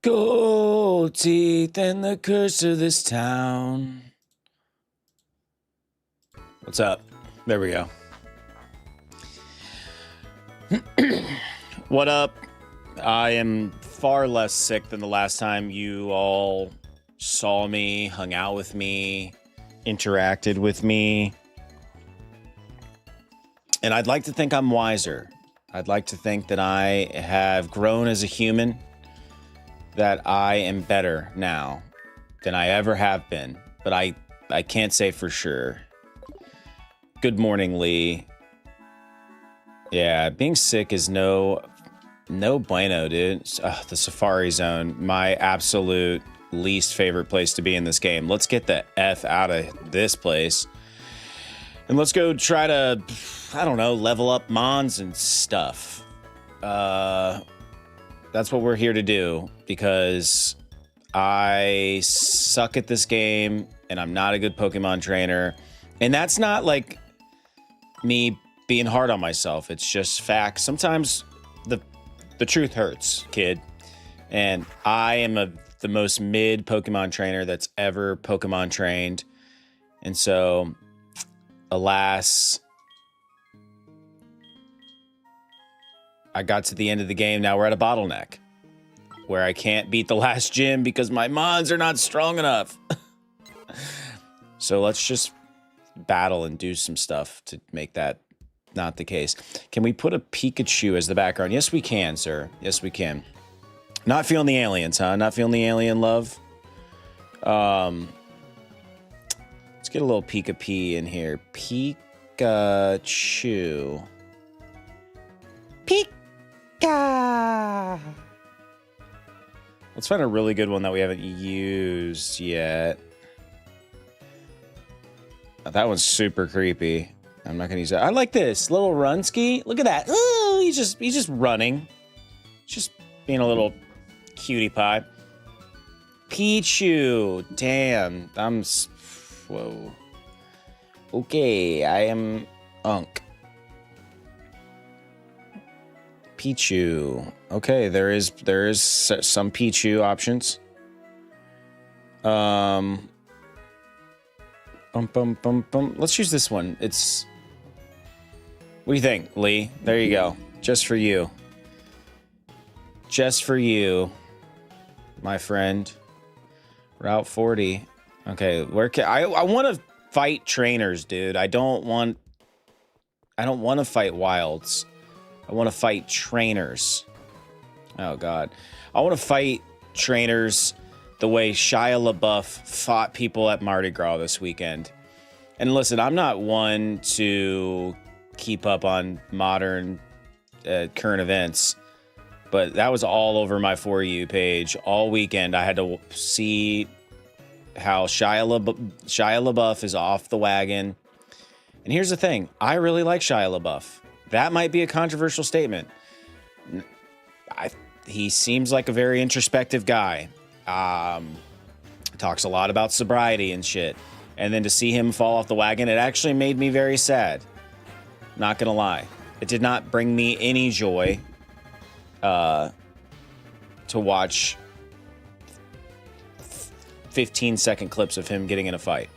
Gold teeth and the curse of this town. What's up? There we go. What up? I am far less sick than the last time you all saw me, hung out with me, interacted with me. And I'd like to think I'm wiser. I'd like to think that I have grown as a human, that I am better now than I ever have been. But I can't say for sure. Good morning, Lee. Yeah, being sick is no bueno, dude. The Safari Zone, my absolute least favorite place to be in this game. Let's get the F out of this place. And let's go try to, I don't know, level up Mons and stuff. That's what we're here to do, because I suck at this game and I'm not a good Pokemon trainer. And that's not like me being hard on myself. It's just fact. Sometimes the truth hurts, kid. And I am the most mid Pokemon trainer that's ever Pokemon trained. And so, alas, I got to the end of the game. Now we're at a bottleneck where I can't beat the last gym because my Mons are not strong enough. So let's just battle and do some stuff to make that not the case. Can we put a Pikachu as the background? Yes, we can, sir. Yes, we can. Not feeling the aliens, huh? Not feeling the alien love? Let's get a little Pika-P in here. Pikachu. Pika! Let's find a really good one that we haven't used yet. That one's super creepy. I'm not gonna use that. I like this little Runsky. Look at that. Ooh, he's just running. Just being a little cutie pie. Pichu. Damn. Whoa. Okay, I am Unk. Pichu. Okay, there is some Pichu options. Let's use this one. What do you think, Lee? There you go. Just for you. Just for you, my friend. Route 40. Okay, where can I want to fight trainers, dude. I don't want to fight wilds. I want to fight trainers. Oh god. I want to fight trainers the way Shia LaBeouf fought people at Mardi Gras this weekend. And listen, I'm not one to keep up on modern current events, but that was all over my For You page all weekend. I had to see how Shia LaBeouf is off the wagon. And here's the thing. I really like Shia LaBeouf. That might be a controversial statement. He seems like a very introspective guy. Talks a lot about sobriety and shit. And then to see him fall off the wagon, it actually made me very sad. Not gonna lie. It did not bring me any joy to watch 15-second clips of him getting in a fight.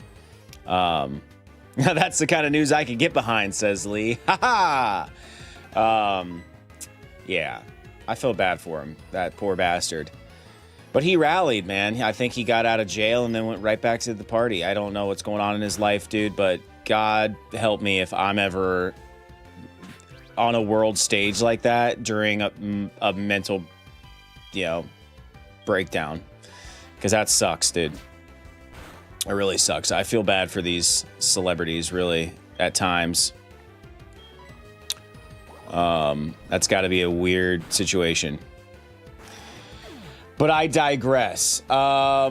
That's the kind of news I could get behind, says Lee. Ha ha! Yeah. I feel bad for him, that poor bastard. But he rallied, man. I think he got out of jail and then went right back to the party. I don't know what's going on in his life, dude, but God help me if I'm ever on a world stage like that during a mental, breakdown. Because that sucks, dude. It really sucks. I feel bad for these celebrities, really, at times. That's got to be a weird situation. But I digress. I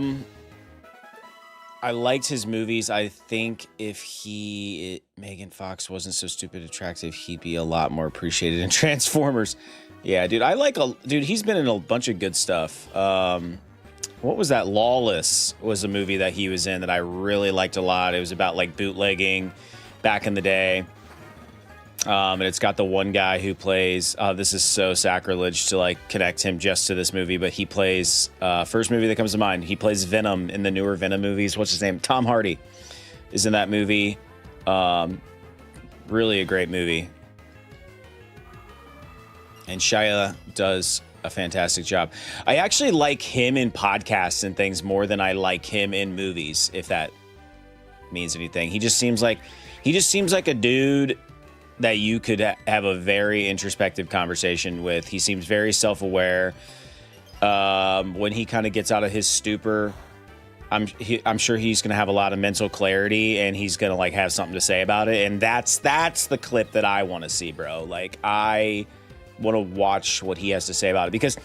liked his movies. I think if Megan Fox wasn't so stupid attractive, he'd be a lot more appreciated in Transformers. Yeah, dude. Dude, he's been in a bunch of good stuff. What was that? Lawless was a movie that he was in that I really liked a lot. It was about like bootlegging back in the day. And it's got the one guy who plays, this is so sacrilege to like connect him just to this movie, but he plays, first movie that comes to mind, he plays Venom in the newer Venom movies. What's his name? Tom Hardy is in that movie. Really a great movie. And Shia does a fantastic job. I actually like him in podcasts and things more than I like him in movies, if that means anything. He just seems like a dude that you could have a very introspective conversation with. He seems very self-aware. When he kind of gets out of his stupor, I'm sure he's going to have a lot of mental clarity, and he's going to like have something to say about it. And that's the clip that I want to see, bro. Like, I want to watch what he has to say about it, because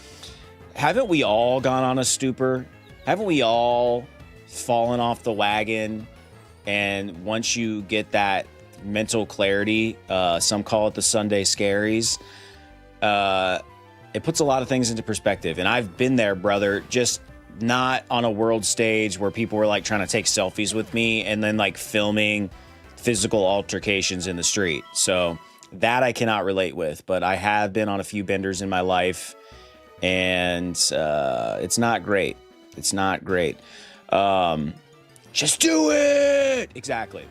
haven't we all gone on a stupor? Haven't we all fallen off the wagon? And once you get that mental clarity, some call it the Sunday scaries, it puts a lot of things into perspective. And I've been there, brother, just not on a world stage where people were like trying to take selfies with me and then like filming physical altercations in the street. So that I cannot relate with, but I have been on a few benders in my life, and it's not great. It's not great. Just do it. Exactly.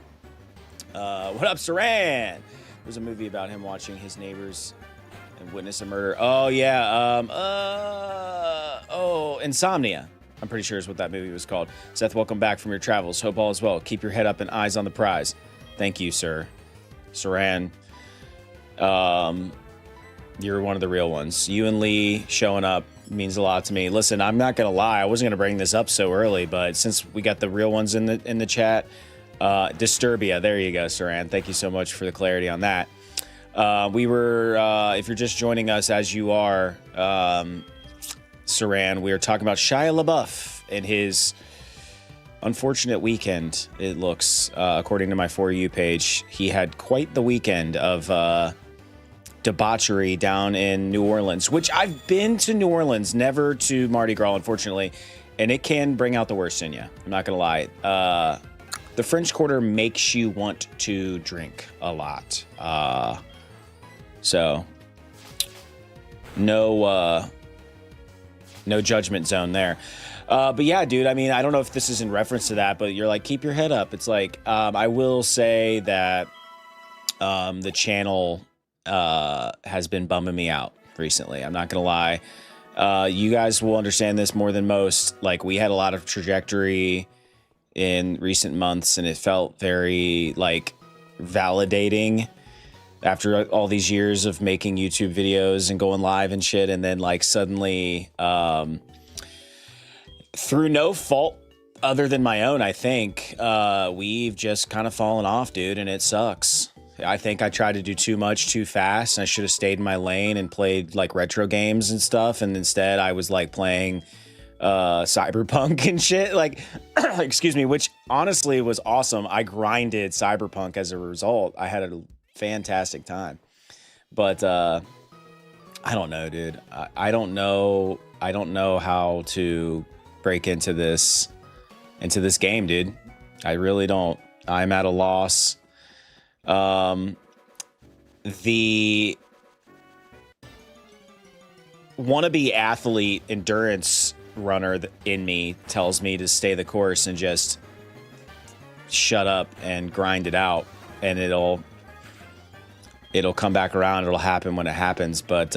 What up, Saran? There's a movie about him watching his neighbors and witness a murder. Oh, yeah. Insomnia. I'm pretty sure is what that movie was called. Seth, welcome back from your travels. Hope all is well. Keep your head up and eyes on the prize. Thank you, sir. Saran. You're one of the real ones. You and Lee showing up means a lot to me. Listen, I'm not going to lie. I wasn't going to bring this up so early, but since we got the real ones in the chat, Disturbia. There you go, Saran. Thank you so much for the clarity on that. We were, if you're just joining us as you are, Saran, we were talking about Shia LaBeouf and his unfortunate weekend. It looks, according to my For You page, he had quite the weekend of debauchery down in New Orleans, which I've been to New Orleans, never to Mardi Gras, unfortunately, and it can bring out the worst in you. I'm not gonna lie. The French Quarter makes you want to drink a lot. So no judgment zone there. But yeah, dude, I mean, I don't know if this is in reference to that, but you're like, keep your head up. It's like, I will say that the channel has been bumming me out recently. I'm not gonna lie. You guys will understand this more than most. Like, we had a lot of trajectory in recent months, and it felt very like validating after all these years of making YouTube videos and going live and shit. And then like suddenly, through no fault other than my own, I think, we've just kind of fallen off, dude, and it sucks. I think I tried to do too much too fast, and I should have stayed in my lane and played like retro games and stuff. And instead I was like playing Cyberpunk and shit, like, excuse me, which honestly was awesome. I grinded Cyberpunk as a result. I had a fantastic time, but I don't know, dude. I don't know how to break into this game, dude. I really don't. I'm at a loss. The wannabe athlete endurance runner in me tells me to stay the course and just shut up and grind it out, and it'll come back around. It'll happen when it happens. But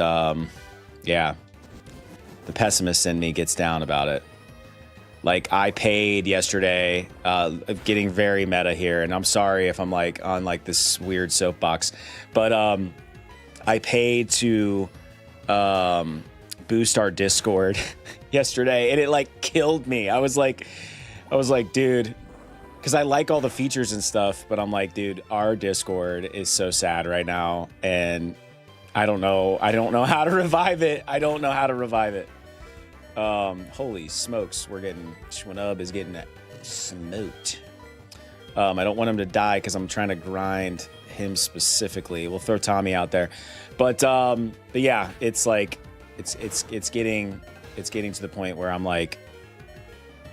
yeah, the pessimist in me gets down about it. Like, I paid yesterday, getting very meta here, and I'm sorry if I'm like on like this weird soapbox, but I paid to boost our Discord yesterday, and it like killed me. I was like, dude, because I like all the features and stuff, but I'm like, dude, our Discord is so sad right now, and I don't know how to revive it. Holy smokes, Schwannub is getting smoked. I don't want him to die because I'm trying to grind him specifically. We'll throw Tommy out there, but yeah, it's like it's getting to the point where I'm like,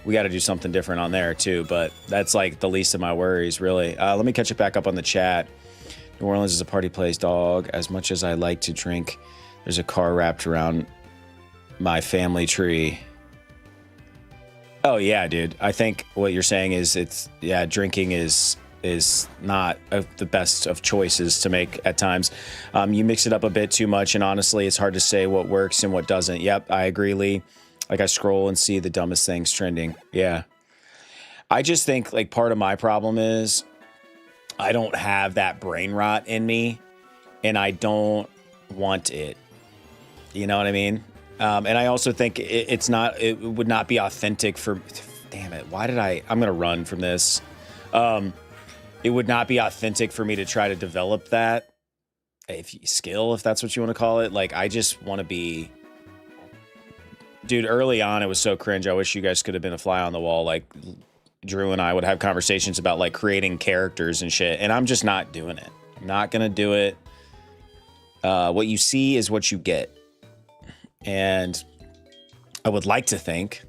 we got to do something different on there too. But that's like the least of my worries, really. Let me catch it back up on the chat. New Orleans is a party place, dog. As much as I like to drink, there's a car wrapped around my family tree. Oh yeah, dude. I think what you're saying is drinking is not the best of choices to make at times. You mix it up a bit too much, and honestly, it's hard to say what works and what doesn't. Yep, I agree, Lee. Like, I scroll and see the dumbest things trending. Yeah. I just think, like, part of my problem is I don't have that brain rot in me, and I don't want it. You know what I mean? And I also think it would not be authentic for, damn it, I'm going to run from this. It would not be authentic for me to try to develop that skill, if that's what you want to call it. Like, I just want to be, dude, early on, it was so cringe. I wish you guys could have been a fly on the wall. Like, Drew and I would have conversations about, like, creating characters and shit, and I'm just not doing it. I'm not going to do it. What you see is what you get. And I would like to think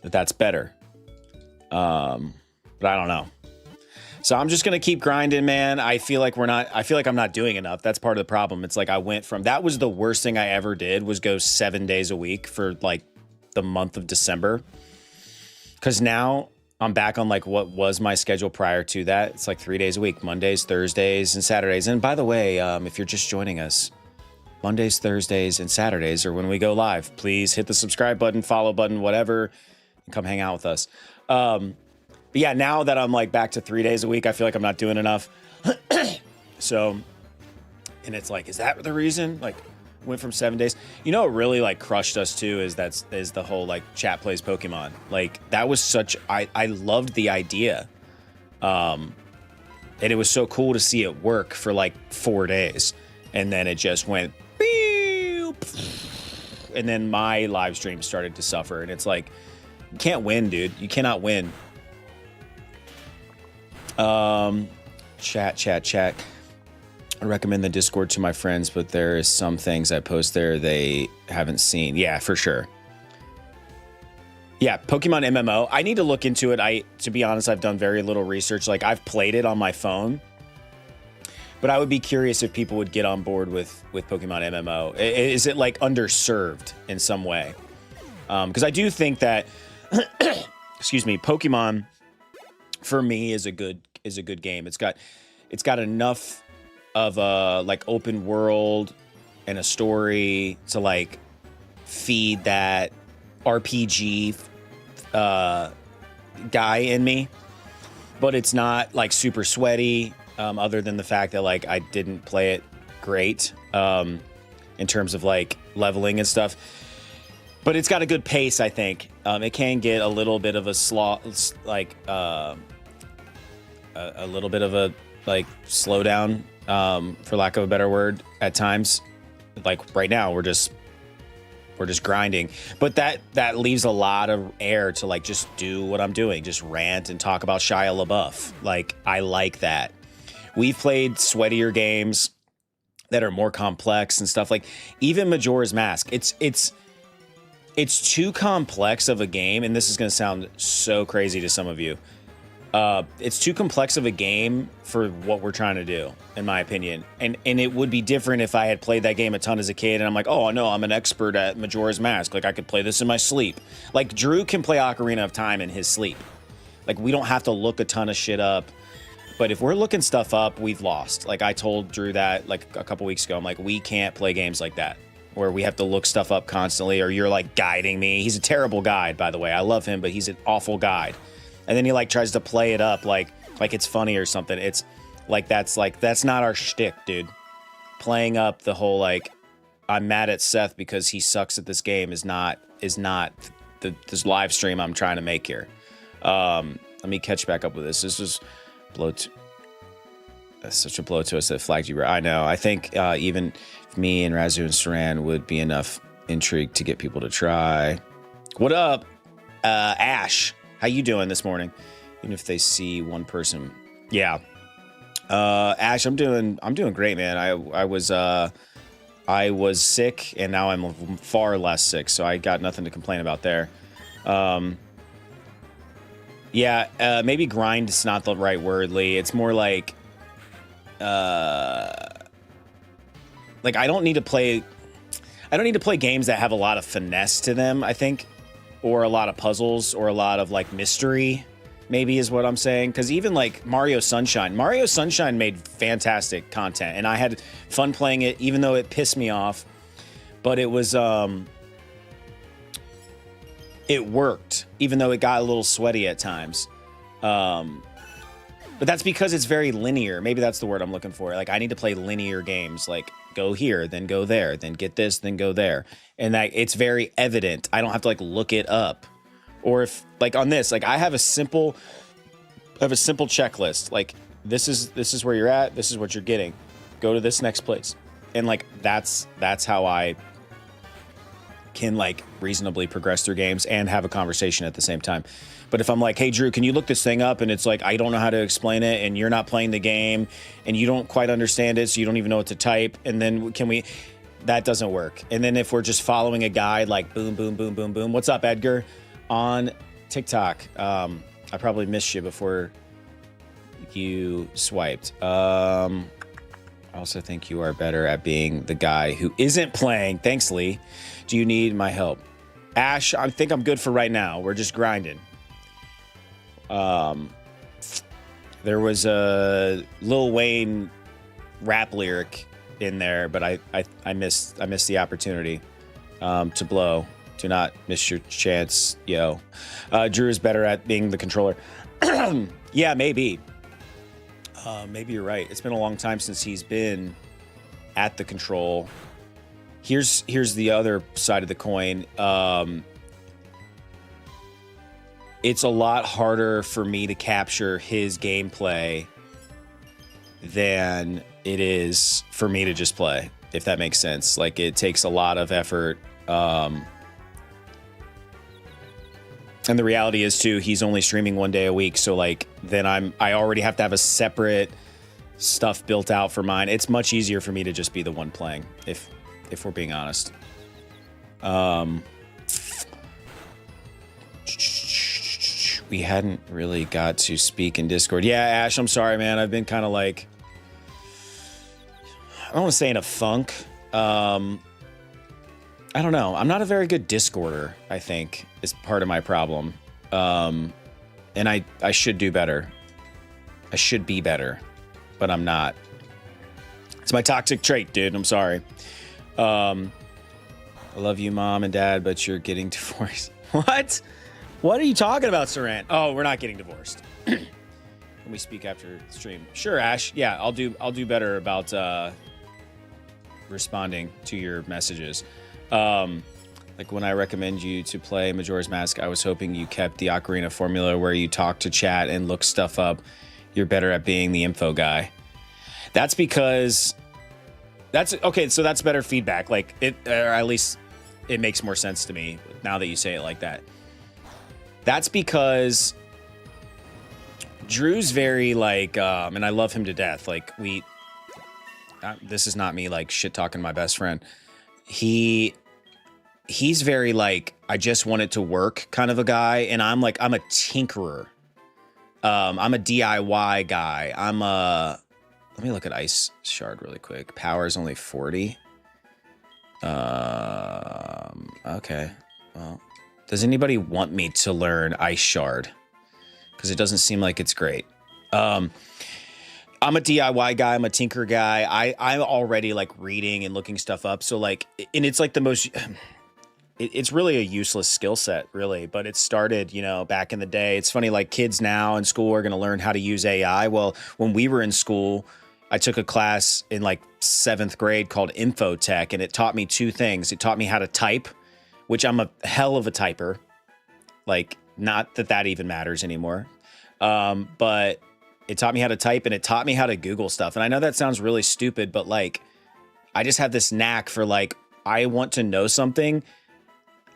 that that's better. But I don't know. So I'm just going to keep grinding, man. I feel like I'm not doing enough. That's part of the problem. It's like that was the worst thing I ever did, was go 7 days a week for like the month of December. Cause now I'm back on like what was my schedule prior to that. It's like 3 days a week, Mondays, Thursdays, and Saturdays. And by the way, if you're just joining us, Mondays, Thursdays, and Saturdays are when we go live. Please hit the subscribe button, follow button, whatever, and come hang out with us. But yeah, now that I'm like back to 3 days a week, I feel like I'm not doing enough. So, and it's like, is that the reason? Like, went from 7 days. You know what really like crushed us too is the whole like chat plays Pokemon. Like, that was I loved the idea. And it was so cool to see it work for like 4 days. And then it just went, and then my live stream started to suffer. And it's like, you can't win, dude. You cannot win. Chat. I recommend the Discord to my friends, but there is some things I post there they haven't seen. Yeah, for sure. Yeah, Pokemon MMO. I need to look into it. To be honest, I've done very little research. Like, I've played it on my phone. But I would be curious if people would get on board with Pokemon MMO. Is it like underserved in some way? Because I do think that, excuse me, Pokemon for me is a good game. It's got enough of a like open world and a story to like feed that RPG guy in me. But it's not like super sweaty. Other than the fact that like I didn't play it great in terms of like leveling and stuff, but it's got a good pace. I think it can get a little bit of a a little bit of a like slowdown, for lack of a better word, at times. Like right now, we're just grinding, but that leaves a lot of air to like just do what I'm doing, just rant and talk about Shia LaBeouf. Like, I like that. We've played sweatier games that are more complex and stuff. Like even Majora's Mask, it's too complex of a game, and this is going to sound so crazy to some of you. It's too complex of a game for what we're trying to do, in my opinion. And it would be different if I had played that game a ton as a kid, and I'm like, oh no, I'm an expert at Majora's Mask. Like, I could play this in my sleep. Like, Drew can play Ocarina of Time in his sleep. Like, we don't have to look a ton of shit up. But if we're looking stuff up, we've lost. Like, I told Drew that like a couple weeks ago. I'm like, we can't play games like that where we have to look stuff up constantly, or you're like guiding me. He's a terrible guide, by the way. I love him, but he's an awful guide. And then he like tries to play it up like it's funny or something. It's like that's not our shtick, dude. Playing up the whole like I'm mad at Seth because he sucks at this game is not this live stream I'm trying to make here. Let me catch back up with this. This was that's such a blow to us that flagged you. I know. I think even me and Razu and Saran would be enough intrigue to get people to try. What up, Ash? How you doing this morning? Even if they see one person, yeah. Ash, I'm doing great, man. I was sick, and now I'm far less sick, so I got nothing to complain about there. Yeah, maybe grind is not the right word, Lee. It's more like like I don't need to play games that have a lot of finesse to them, I think, or a lot of puzzles or a lot of like mystery, maybe is what I'm saying. Because even like Mario Sunshine made fantastic content, and I had fun playing it, even though it pissed me off. But it was it worked, even though it got a little sweaty at times. But that's because it's very linear. Maybe that's the word I'm looking for. Like I need to play linear games, like go here, then go there, then get this, then go there. And that it's very evident. I don't have to like look it up. Or if like on this, like I have a simple checklist. Like this is where you're at, this is what you're getting. Go to this next place. And like that's how I can like reasonably progress through games and have a conversation at the same time. But if I'm like, hey, Drew, can you look this thing up? And it's like, I don't know how to explain it, and you're not playing the game, and you don't quite understand it, so you don't even know what to type. And then that doesn't work. And then if we're just following a guide, like boom, boom, boom, boom, boom. What's up, Edgar? On TikTok. I probably missed you before you swiped. I also think you are better at being the guy who isn't playing. Thanks, Lee. Do you need my help? Ash, I think I'm good for right now. We're just grinding. There was a Lil Wayne rap lyric in there, but I missed the opportunity to blow. Do not miss your chance, yo. Drew is better at being the controller. Yeah, maybe. Maybe you're right. It's been a long time since he's been at the control. Here's the other side of the coin. It's a lot harder for me to capture his gameplay than it is for me to just play, if that makes sense. Like it takes a lot of effort. And the reality is too, he's only streaming 1 day a week. So like, then I already have to have a separate stuff built out for mine. It's much easier for me to just be the one playing, if we're being honest. We hadn't really got to speak in Discord. Yeah, Ash, I'm sorry, man. I've been kind of like, I don't want to say in a funk. I don't know. I'm not a very good Discorder, I think, is part of my problem. And I should do better. I should be better, but I'm not. It's my toxic trait, dude. I'm sorry. I love you, Mom and Dad, but you're getting divorced. What? What are you talking about, Saran? Oh, we're not getting divorced. Can we speak after the stream? Sure, Ash. Yeah, I'll do better about responding to your messages. Like when I recommend you to play Majora's Mask, I was hoping you kept the Ocarina formula where you talk to chat and look stuff up. You're better at being the info guy. That's because that's okay. So that's better feedback. Like it, or at least it makes more sense to me now that you say it like that. That's because Drew's very like, and I love him to death. Like this is not me like shit talking my best friend. He's very like, I just want it to work kind of a guy. And I'm like, I'm a tinkerer. I'm a DIY guy. Let me look at Ice Shard really quick. Power is only 40. Okay. Well, does anybody want me to learn Ice Shard? Because it doesn't seem like it's great. I'm a DIY guy. I'm a tinker guy. I'm already like reading and looking stuff up. So like, and it's like the most, it's really a useless skill set really, but it started, you know, back in the day. It's funny, like kids now in school are going to learn how to use AI. Well, when we were in school, I took a class in like 7th grade called Infotech, and it taught me two things. It taught me how to type, which I'm a hell of a typer. Like, not that that even matters anymore. But it taught me how to type, and it taught me how to Google stuff. And I know that sounds really stupid, but like, I just have this knack for like, I want to know something,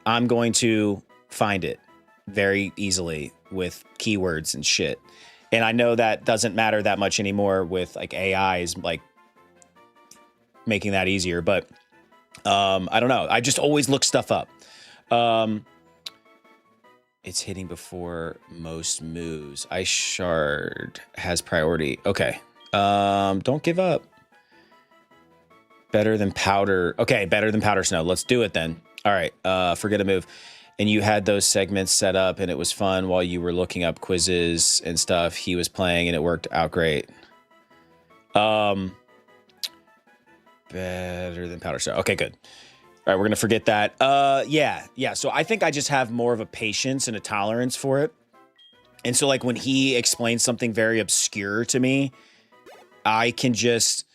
I'm going to find it very easily with keywords and shit. And I know that doesn't matter that much anymore with like AIs, like making that easier, but I don't know. I just always look stuff up. It's hitting before most moves. Ice Shard has priority. Okay. Don't give up. Better than powder. Okay, better than powder snow. Let's do it then. All right, forget a move. And you had those segments set up and it was fun while you were looking up quizzes and stuff. He was playing and it worked out great. Better than powder snow. Okay, good. All right, we're going to forget that. Yeah. So I think I just have more of a patience and a tolerance for it. And so like when he explains something very obscure to me, I can just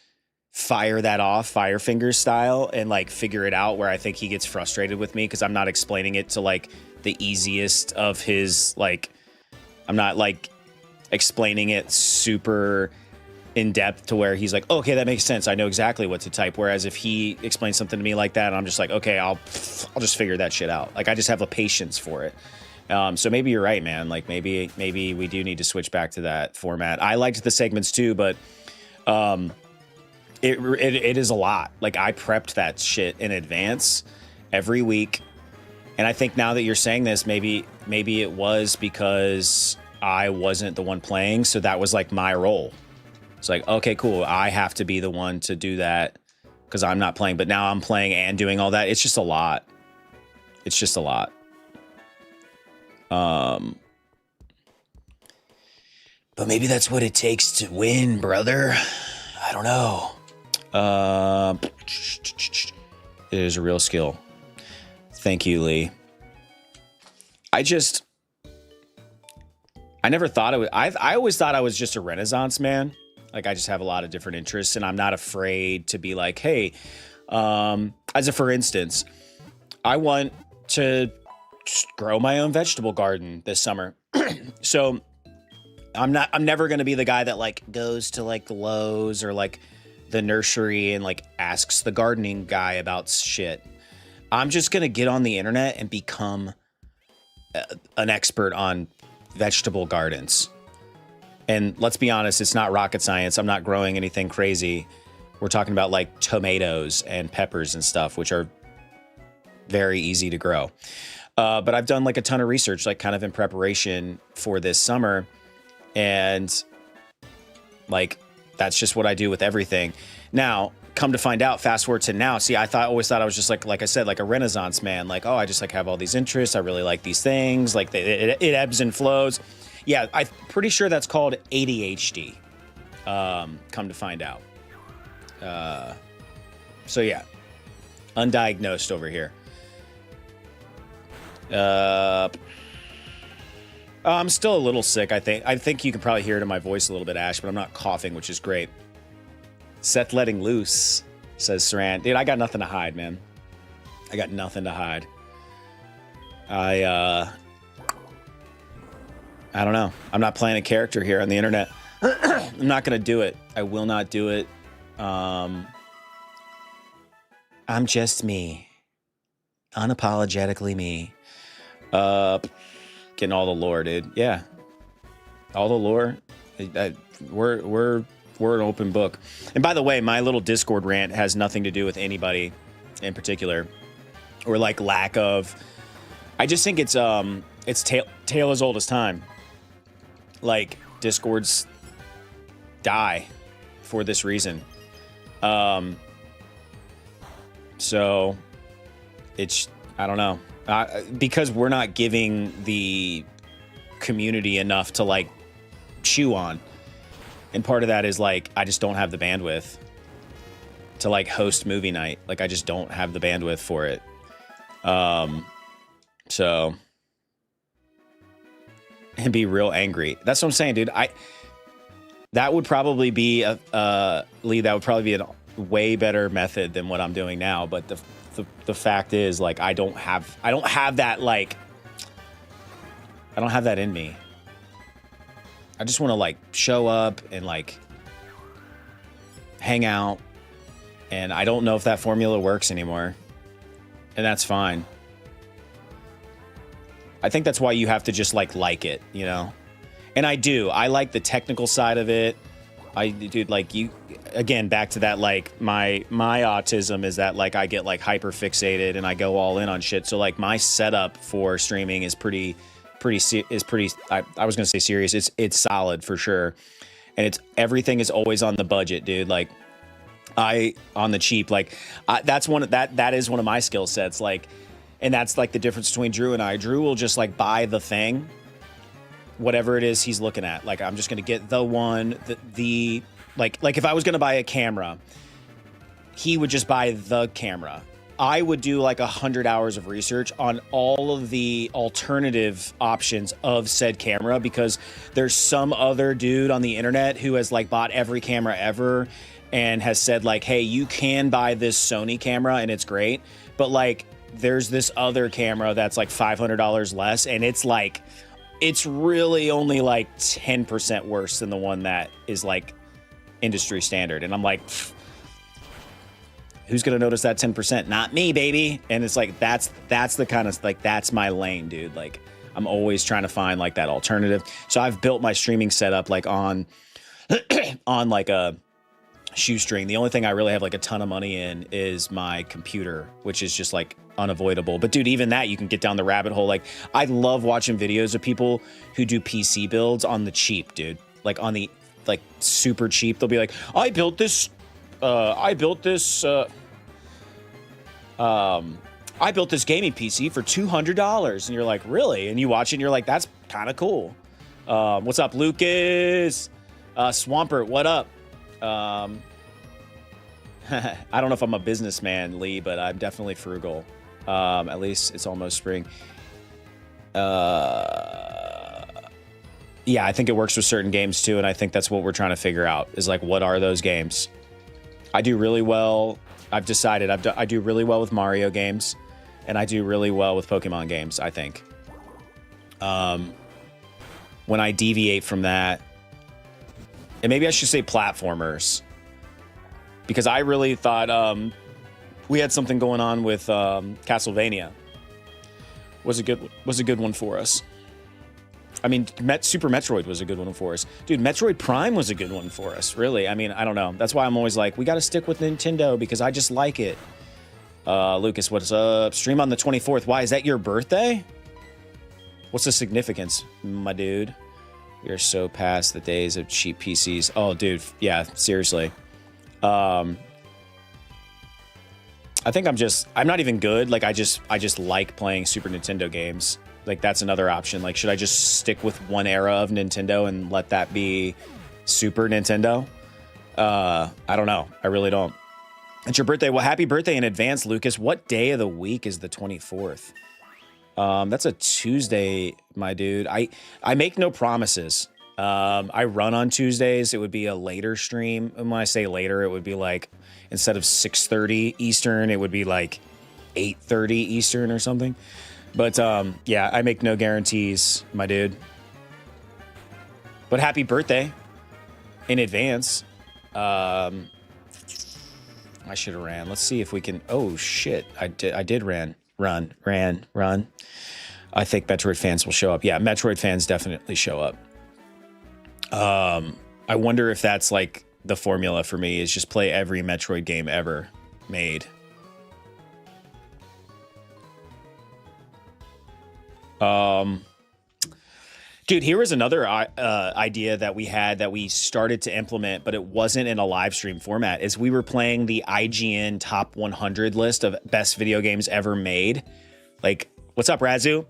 fire that off, Firefinger style, and like figure it out where I think he gets frustrated with me because I'm not explaining it to like the easiest of his, like, I'm not like explaining it super in depth to where he's like, okay, that makes sense. I know exactly what to type. Whereas if he explains something to me like that, I'm just like, okay, I'll just figure that shit out. Like I just have a patience for it. So maybe you're right, man. Like maybe we do need to switch back to that format. I liked the segments too, but it is a lot. Like I prepped that shit in advance every week. And I think now that you're saying this, maybe it was because I wasn't the one playing. So that was like my role. It's like, okay, cool. I have to be the one to do that because I'm not playing, but now I'm playing and doing all that. It's just a lot. It's just a lot. But maybe that's what it takes to win, brother. I don't know. It is a real skill. Thank you, Lee. I never thought it was, I always thought I was just a Renaissance man. Like I just have a lot of different interests and I'm not afraid to be like, hey, as a, for instance, I want to grow my own vegetable garden this summer. So I'm never going to be the guy that like goes to like Lowe's or like the nursery and like asks the gardening guy about shit. I'm just going to get on the internet and become an expert on vegetable gardens. And let's be honest, it's not rocket science. I'm not growing anything crazy. We're talking about like tomatoes and peppers and stuff, which are very easy to grow. But I've done like a ton of research, like kind of in preparation for this summer. And like, that's just what I do with everything. Now, come to find out, fast forward to now. See, always thought I was just like I said, like a Renaissance man. Like, oh, I just like have all these interests. I really like these things. Like it ebbs and flows. Yeah, I'm pretty sure that's called ADHD. Come to find out. So yeah, undiagnosed over here. I'm still a little sick, I think. I think you can probably hear it in my voice a little bit, Ash, but I'm not coughing, which is great. Seth letting loose, says Saran. Dude, I got nothing to hide, man. I got nothing to hide. I don't know. I'm not playing a character here on the internet. I'm not going to do it. I will not do it. I'm just me. Unapologetically me. Getting all the lore, dude. Yeah. All the lore. We're an open book. And by the way, my little Discord rant has nothing to do with anybody in particular. Or like lack of... I just think it's tale as old as time. Like, Discords die for this reason. So, it's... I don't know. Because we're not giving the community enough to, like, chew on. And part of that is, like, I just don't have the bandwidth to, like, host movie night. Like, I just don't have the bandwidth for it. So... and be real angry. That's what I'm saying, dude. That would probably be Lee. That would probably be a way better method than what I'm doing now. But the fact is, like, I don't have that, like, I don't have that in me. I just want to like show up and like hang out, and I don't know if that formula works anymore, and that's fine. I think that's why you have to just like it, you know? And I do. I like the technical side of it. Dude, like you, again, back to that, like my autism is that like I get like hyper fixated and I go all in on shit. So like my setup for streaming is pretty, I was going to say serious. It's solid for sure. and it's everything is always on the budget, dude. Like on the cheap, like that's that is one of my skill sets. Like, and that's like the difference between Drew and I. Drew will just like buy the thing, whatever it is he's looking at. Like, I'm just gonna get the one, the like if I was gonna buy a camera, he would just buy the camera. I would do like 100 hours of research on all of the alternative options of said camera, because there's some other dude on the internet who has like bought every camera ever and has said like, hey, you can buy this Sony camera and it's great, but like there's this other camera that's like $500 less, and it's like, it's really only like 10% worse than the one that is like industry standard. And I'm like, who's gonna notice that 10%? Not me, baby. And it's like, that's the kind of, like, that's my lane, dude. Like, I'm always trying to find like that alternative. So I've built my streaming setup like on on like a shoestring. The only thing I really have like a ton of money in is my computer, which is just like unavoidable. But dude, even that, you can get down the rabbit hole. Like, I love watching videos of people who do PC builds on the cheap, dude. Like on the like super cheap. They'll be like, I built this gaming PC for $200. And you're like, really? And you watch it and you're like, that's kind of cool. What's up, Lucas? Swampert, what up? I don't know if I'm a businessman, Lee, but I'm definitely frugal. At least it's almost spring. Yeah, I think it works with certain games too. And I think that's what we're trying to figure out, is like, what are those games? I do really well. I've decided I do really well with Mario games, and I do really well with Pokemon games, I think. When I deviate from that, and maybe I should say platformers, because I really thought we had something going on with Castlevania. Was a good one for us. I mean, Super Metroid was a good one for us. Dude, Metroid Prime was a good one for us, really. I mean, I don't know. That's why I'm always like, we got to stick with Nintendo, because I just like it. Lucas, what's up? Stream on the 24th. Why? Is that your birthday? What's the significance, my dude? We are so past the days of cheap PCs. Oh, dude. Yeah, seriously. I think I'm not even good. Like, I just like playing Super Nintendo games. Like, that's another option. Like, should I just stick with one era of Nintendo and let that be Super Nintendo? I don't know. I really don't. It's your birthday. Well, happy birthday in advance, Lucas. What day of the week is the 24th? That's a Tuesday, my dude. I make no promises. I run on Tuesdays. It would be a later stream. And when I say later, it would be like, instead of 6:30 Eastern, it would be like 8:30 Eastern or something. But yeah, I make no guarantees, my dude. But happy birthday in advance. I should have ran. Let's see if we can. Oh shit, I did run. I think Metroid fans will show up. Yeah, Metroid fans definitely show up. I wonder if that's like the formula for me, is just play every Metroid game ever made. Dude, here was another idea that we had that we started to implement, but it wasn't in a live stream format, is we were playing the IGN top 100 list of best video games ever made. Like, what's up, Razu?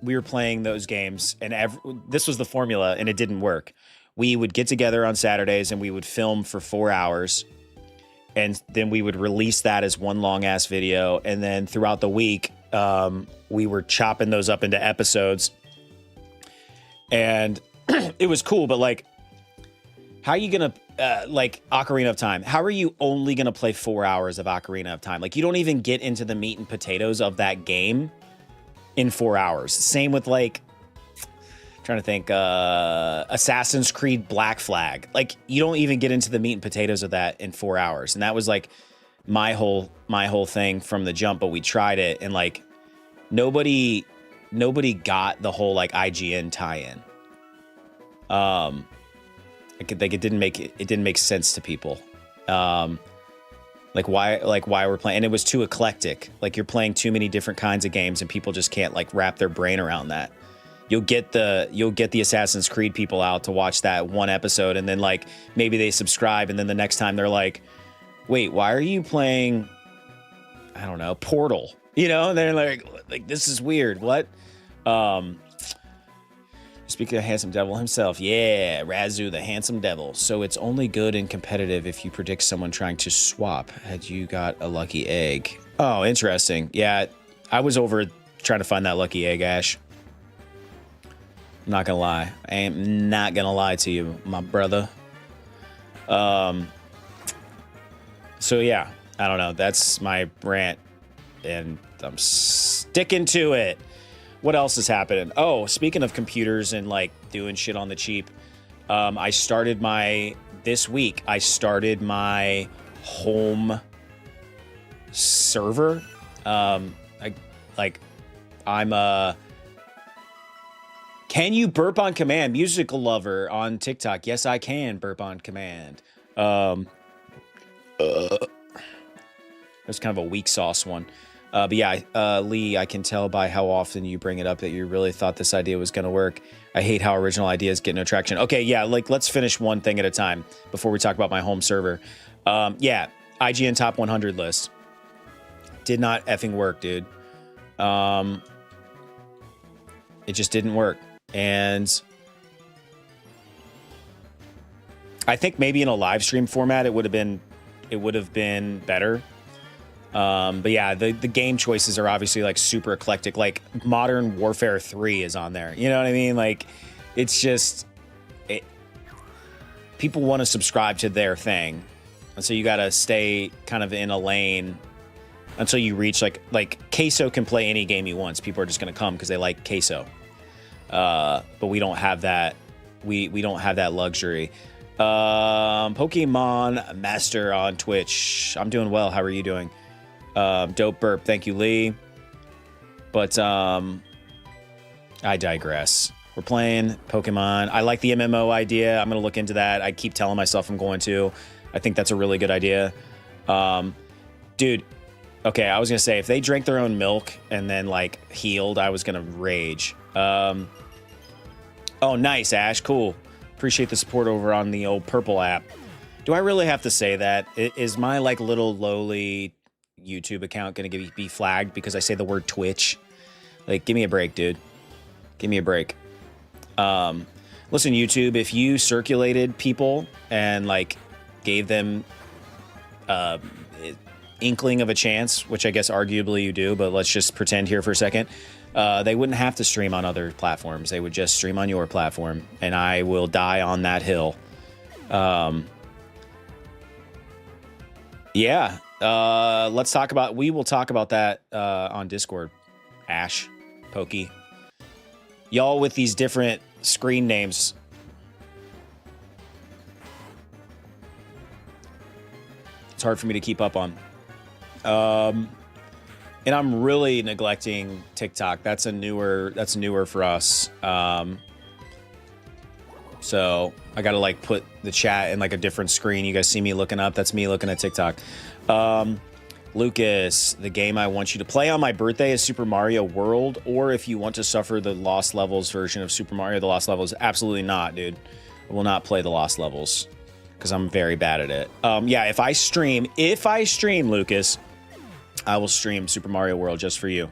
We were playing those games, and this was the formula, and it didn't work. We would get together on Saturdays and we would film for 4 hours, and then we would release that as one long ass video. And then throughout the week, we were chopping those up into episodes, and it was cool. But like, how are you gonna like Ocarina of Time? How are you only gonna play 4 hours of Ocarina of Time? Like, you don't even get into the meat and potatoes of that game in 4 hours. Same with like, trying to think, Assassin's Creed Black Flag. Like, you don't even get into the meat and potatoes of that in 4 hours. And that was like my whole thing from the jump. But we tried it, and like nobody got the whole like IGN tie-in. Like it didn't make sense to people. Like why we're playing, and it was too eclectic. Like, you're playing too many different kinds of games, and people just can't like wrap their brain around that. you'll get the Assassin's Creed people out to watch that one episode, and then like maybe they subscribe, and then the next time they're like, wait, why are you playing, I don't know, Portal? You know, and they're like this is weird. What? Speaking of handsome devil himself, yeah, Razu the handsome devil. So it's only good and competitive if you predict someone trying to swap. Had you got a lucky egg? Oh, interesting. Yeah, I was over trying to find that lucky egg, Ash. I'm not gonna lie. I am not gonna lie to you, my brother. So yeah, I don't know. That's my rant, and I'm sticking to it. What else is happening? Oh, speaking of computers and like doing shit on the cheap, this week I started my home server. Can you burp on command? Musical lover on TikTok. Yes, I can burp on command. That's kind of a weak sauce one. But yeah, Lee, I can tell by how often you bring it up that you really thought this idea was going to work. I hate how original ideas get no traction. Okay, yeah, like let's finish one thing at a time before we talk about my home server. Yeah, IGN top 100 list. Did not effing work, dude. It just didn't work. And I think maybe in a live stream format, it would have been better. But yeah, the game choices are obviously like super eclectic. Like Modern Warfare 3 is on there. You know what I mean? Like it's just people want to subscribe to their thing. And so you got to stay kind of in a lane until you reach like Queso can play any game he wants. People are just going to come because they like Queso. But we don't have that. We don't have that luxury. Pokemon Master on Twitch. I'm doing well. How are you doing? Dope burp. Thank you, Lee. But I digress. We're playing Pokemon. I like the MMO idea. I'm going to look into that. I keep telling myself I'm going to. I think that's a really good idea. Dude, okay, I was going to say, if they drank their own milk and then, like, healed, I was going to rage. Oh, nice, Ash. Cool. Appreciate the support over on the old Purple app. Do I really have to say that? Is my, like, little lowly YouTube account going to be flagged because I say the word Twitch? Like, give me a break, dude. Give me a break. Listen, YouTube, if you circulated people and, like, gave them inkling of a chance, which I guess arguably you do, but let's just pretend here for a second, they wouldn't have to stream on other platforms. They would just stream on your platform, and I will die on that hill. Yeah. Let's talk about, we will talk about that on Discord. Ash, Pokey. Y'all with these different screen names. It's hard for me to keep up on. And I'm really neglecting TikTok. That's newer for us. So I gotta like put the chat in like a different screen. You guys see me looking up? That's me looking at TikTok. Lucas, the game I want you to play on my birthday is Super Mario World, or if you want to suffer the Lost Levels version of Super Mario, the Lost Levels, absolutely not, dude. I will not play the Lost Levels because I'm very bad at it. Yeah, if I stream, Lucas, I will stream Super Mario World just for you.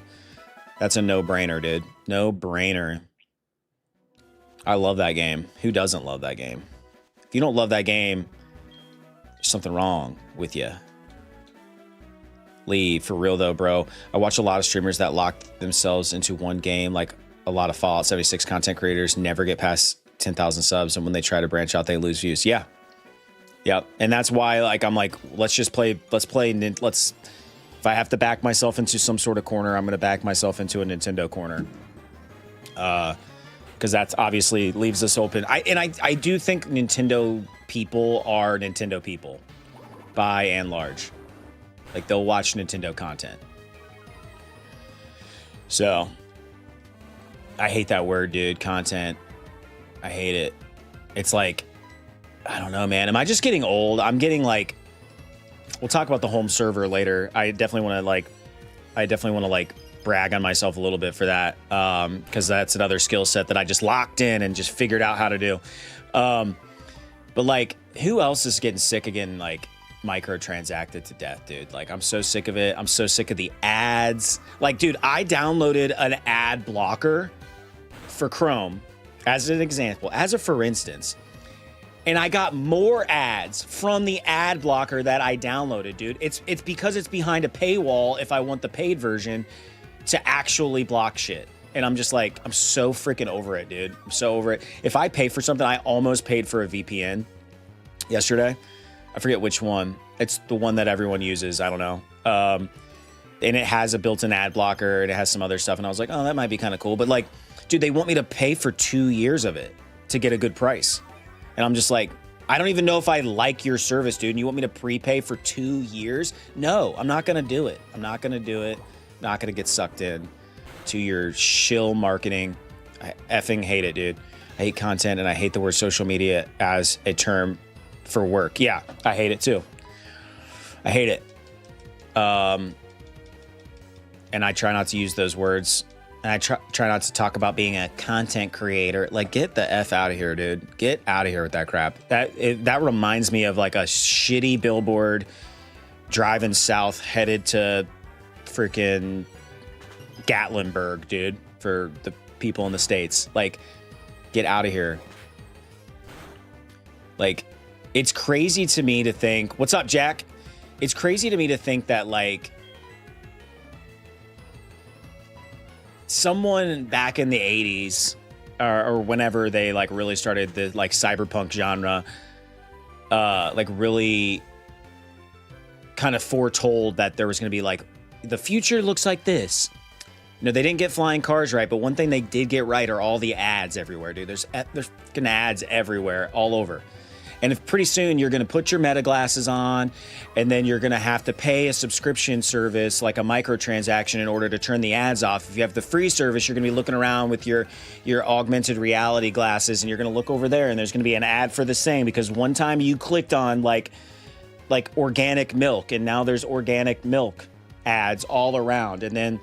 That's a no-brainer, dude. No-brainer. I love that game. Who doesn't love that game? If you don't love that game, there's something wrong with you. Lee, for real though, bro. I watch a lot of streamers that lock themselves into one game. Like a lot of Fallout 76 content creators never get past 10,000 subs, and when they try to branch out, they lose views. Yeah. Yep. And that's why, like, I'm like, if I have to back myself into some sort of corner, I'm going to back myself into a Nintendo corner. Because that's obviously leaves us open. I do think Nintendo people are Nintendo people, by and large. Like, they'll watch Nintendo content. So, I hate that word, dude. Content. I hate it. It's like, I don't know, man. Am I just getting old? I'm getting like, we'll talk about the home server later. I definitely want to brag on myself a little bit for that, because that's another skill set that I just locked in and just figured out how to do. But like, who else is getting sick of getting like microtransacted to death, dude? Like, I'm so sick of it. I'm so sick of the ads. Like, dude, I downloaded an ad blocker for Chrome as an example, as a for instance, and I got more ads from the ad blocker that I downloaded, dude. It's because it's behind a paywall if I want the paid version to actually block shit. And I'm just like, I'm so freaking over it, dude. I'm so over it. If I pay for something, I almost paid for a VPN yesterday. I forget which one. It's the one that everyone uses. I don't know. And it has a built-in ad blocker and it has some other stuff. And I was like, oh, that might be kind of cool. But like, dude, they want me to pay for 2 years of it to get a good price. And I'm just like, I don't even know if I like your service, dude. And you want me to prepay for 2 years? No, I'm not going to do it. I'm not going to do it. Not going to get sucked in to your shill marketing. I effing hate it, dude. I hate content and I hate the word social media as a term for work. Yeah, I hate it too. I hate it. And I try not to use those words. And I try not to talk about being a content creator. Like, get the F out of here, dude. Get out of here with that crap. That reminds me of like a shitty billboard driving south headed to freaking Gatlinburg, dude, for the people in the States. Like, get out of here. Like, it's crazy to me to think, what's up, Jack? It's crazy to me to think that like someone back in the 80s or whenever they like really started the like cyberpunk genre, like really kind of foretold that there was going to be like, the future looks like this. No, they didn't get flying cars right, but one thing they did get right are all the ads everywhere, dude. There's fucking ads everywhere, all over. And if pretty soon you're going to put your Meta glasses on, and then you're going to have to pay a subscription service like a microtransaction in order to turn the ads off. If you have the free service, you're going to be looking around with your augmented reality glasses, and you're going to look over there, and there's going to be an ad for the same because one time you clicked on like organic milk, and now there's organic milk ads all around. And then,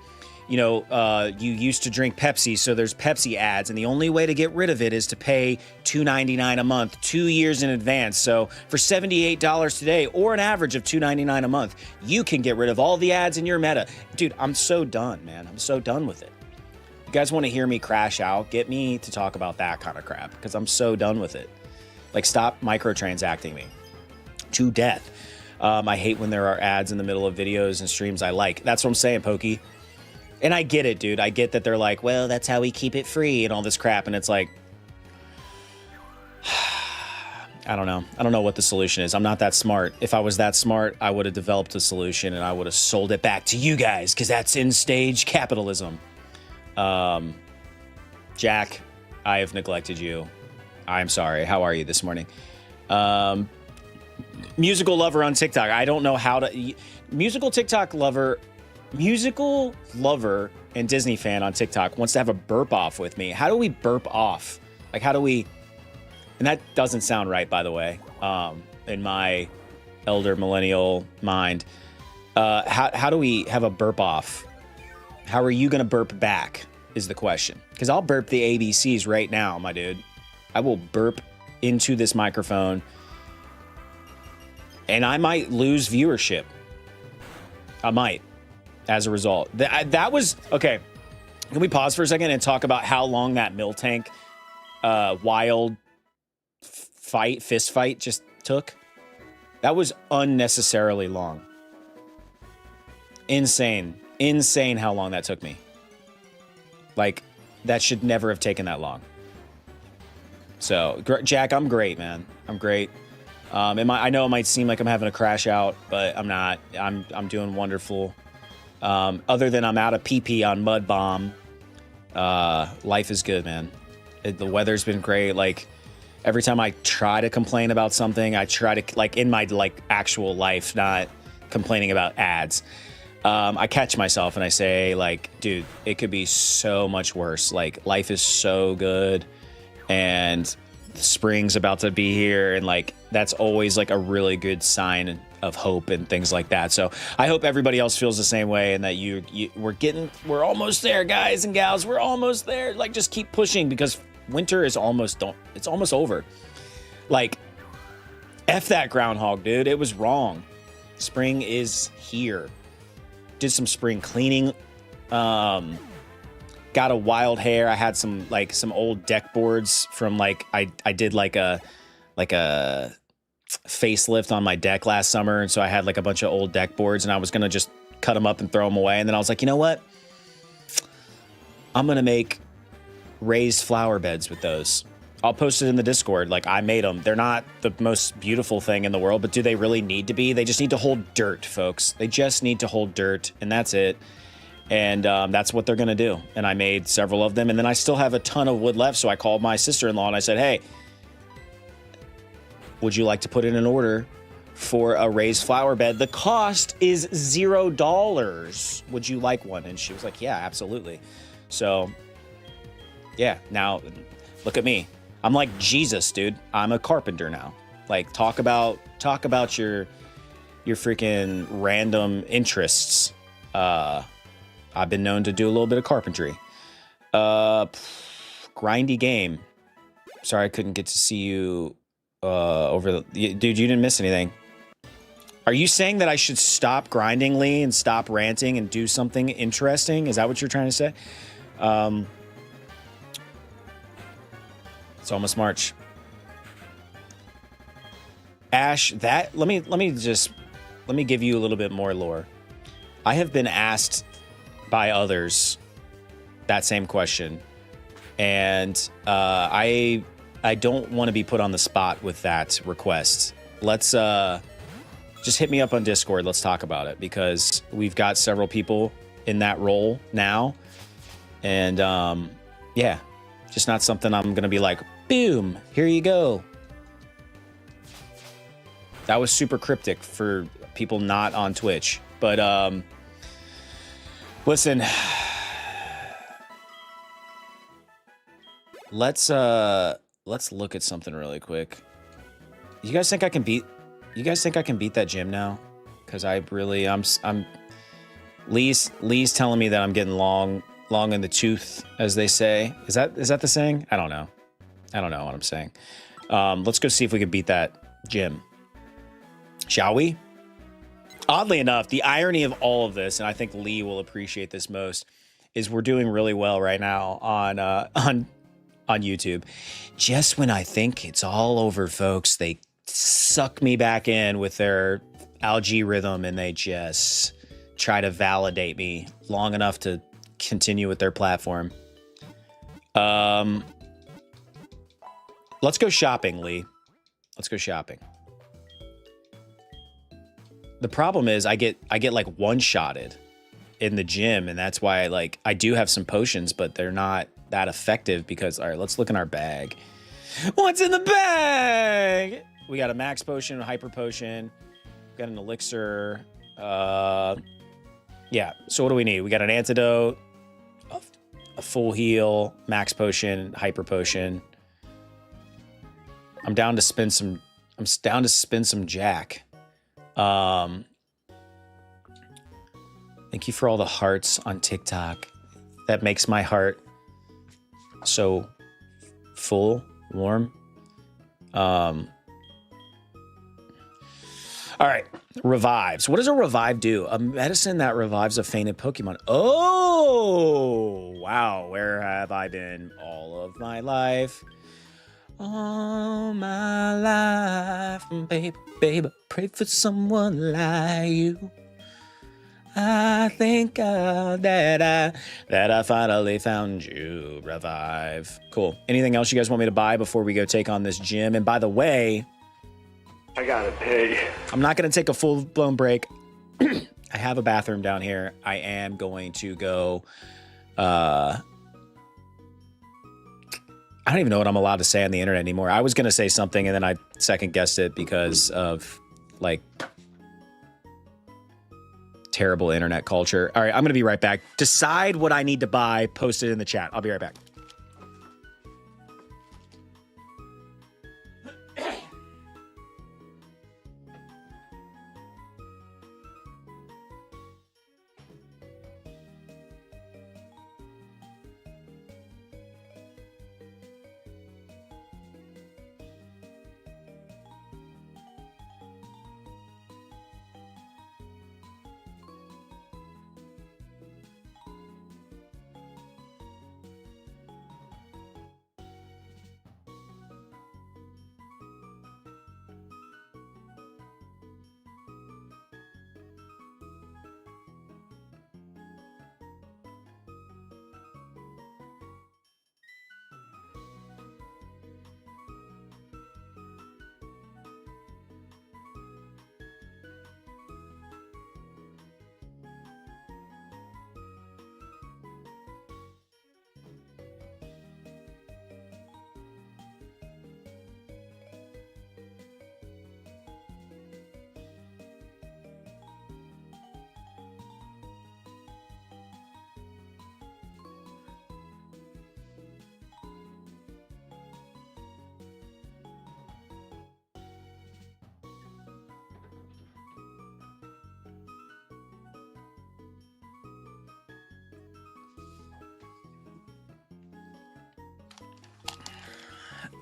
you know, you used to drink Pepsi, so there's Pepsi ads, and the only way to get rid of it is to pay $2.99 a month, 2 years in advance. So for $78 today, or an average of $2.99 a month, you can get rid of all the ads in your Meta. Dude, I'm so done, man. I'm so done with it. You guys want to hear me crash out? Get me to talk about that kind of crap, because I'm so done with it. Like, stop microtransacting me to death. I hate when there are ads in the middle of videos and streams I like. That's what I'm saying, Pokey. And I get it, dude. I get that they're like, well, that's how we keep it free and all this crap. And it's like, I don't know. I don't know what the solution is. I'm not that smart. If I was that smart, I would have developed a solution and I would have sold it back to you guys, because that's in-stage capitalism. Jack, I have neglected you. I'm sorry. How are you this morning? Musical lover on TikTok. I don't know how to... Musical lover and Disney fan on TikTok wants to have a burp off with me. How do we burp off? Like, how do we... And that doesn't sound right, by the way, in my elder millennial mind. How do we have a burp off? How are you going to burp back is the question. Because I'll burp the ABCs right now, my dude. I will burp into this microphone, and I might lose viewership. I might. As a result, that was okay. Can we pause for a second and talk about how long that Miltank wild fist fight just took? That was unnecessarily long. Insane how long that took me. Like, that should never have taken that long. So, Jack, I'm great, man. I'm great. I know it might seem like I'm having a crash out, but I'm not. I'm doing wonderful. Other than I'm out of PP on Mud Bomb, life is good, man. The weather's been great. Like, every time I try to complain about something, I try to, like, in my, like, actual life, not complaining about ads. I catch myself and I say, like, dude, it could be so much worse. Like, life is so good, and spring's about to be here, and, like, that's always, like, a really good sign of hope and things like that. So I hope everybody else feels the same way, and that we're almost there, guys and gals. We're almost there. Like, just keep pushing, because winter is almost over. Like, F that groundhog, dude. It was wrong. Spring is here. Did some spring cleaning. Got a wild hair. I had some old deck boards from I did like a facelift on my deck last summer, and so I had like a bunch of old deck boards, and I was gonna just cut them up and throw them away, and then I was like, you know what? I'm gonna make raised flower beds with those. I'll post it in the Discord. Like, I made them. They're not the most beautiful thing in the world, but do they really need to be? They just need to hold dirt, folks. They just need to hold dirt, and that's it. And that's what they're gonna do. And I made several of them, and then I still have a ton of wood left, so I called my sister-in-law and I said, hey, would you like to put in an order for a raised flower bed? The cost is $0. Would you like one? And she was like, yeah, absolutely. So yeah, now look at me. I'm like Jesus, dude. I'm a carpenter now. Like, talk about your freaking random interests. I've been known to do a little bit of carpentry. Grindy game. Sorry I couldn't get to see you dude, you didn't miss anything. Are you saying that I should stop grinding, Lee, and stop ranting and do something interesting? Is that what you're trying to say? It's almost March. Ash, let me give you a little bit more lore. I have been asked by others that same question, and I don't want to be put on the spot with that request. Let's just hit me up on Discord. Let's talk about it, because we've got several people in that role now, and yeah, just not something I'm gonna be like, boom, here you go. That was super cryptic for people not on Twitch, but listen, let's look at something really quick. You guys think I can beat that gym now? Because I'm Lee's telling me that I'm getting long in the tooth, as they say. Is that the saying? I don't know what I'm saying. Let's go see if we can beat that gym. Shall we? Oddly enough, the irony of all of this, and I think Lee will appreciate this most, is we're doing really well right now on YouTube. Just when I think it's all over, folks, they suck me back in with their algae rhythm, and they just try to validate me long enough to continue with their platform. Let's go shopping, Lee. Let's go shopping. The problem is I get like one-shotted in the gym, and that's why I do have some potions, but they're not that effective, because, all right, let's look in our bag. What's in the bag? We got a max potion, a hyper potion, we got an elixir. Yeah, so what do we need? We got an antidote, a full heal, max potion, hyper potion. I'm down to spend some jack. Thank you for all the hearts on TikTok. That makes my heart so full, warm. All right, revives. What does a revive do? A medicine that revives a fainted Pokemon. Oh, wow. Where have I been all of my life? All my life, baby, pray for someone like you. I think that I finally found you. Revive. Cool. Anything else you guys want me to buy before we go take on this gym? And by the way, I gotta pay. I'm not going to take a full-blown break. I have a bathroom down here. I am going to go... I don't even know what I'm allowed to say on the internet anymore. I was going to say something, and then I second-guessed it because of, terrible internet culture. All right, I'm going to be right back. Decide what I need to buy. Post it in the chat. I'll be right back.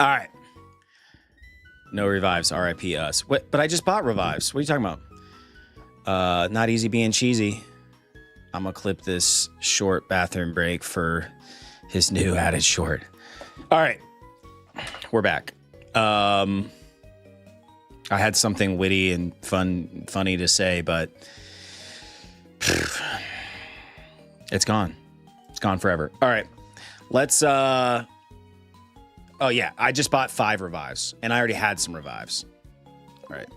All right. No revives. RIP us. What? But I just bought revives. What are you talking about? Not easy being cheesy. I'm gonna clip this short bathroom break for his new added short. All right. We're back. I had something witty and funny to say, but it's gone. It's gone forever. All right. Let's oh yeah, I just bought 5 revives and I already had some revives. All right.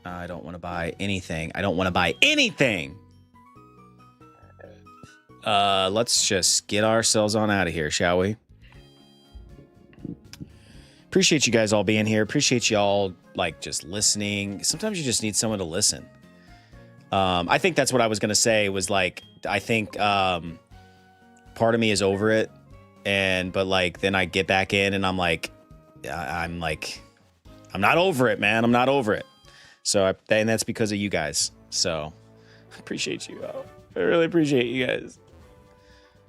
I don't want to buy anything. I don't want to buy anything. Let's just get ourselves on out of here, shall we? Appreciate you guys all being here. Appreciate y'all like just listening. Sometimes you just need someone to listen. I think that's what I was gonna say was like I think part of me is over it, but like then I get back in and I'm not over it, man. I'm not over it. So and that's because of you guys. So I appreciate you all. I really appreciate you guys.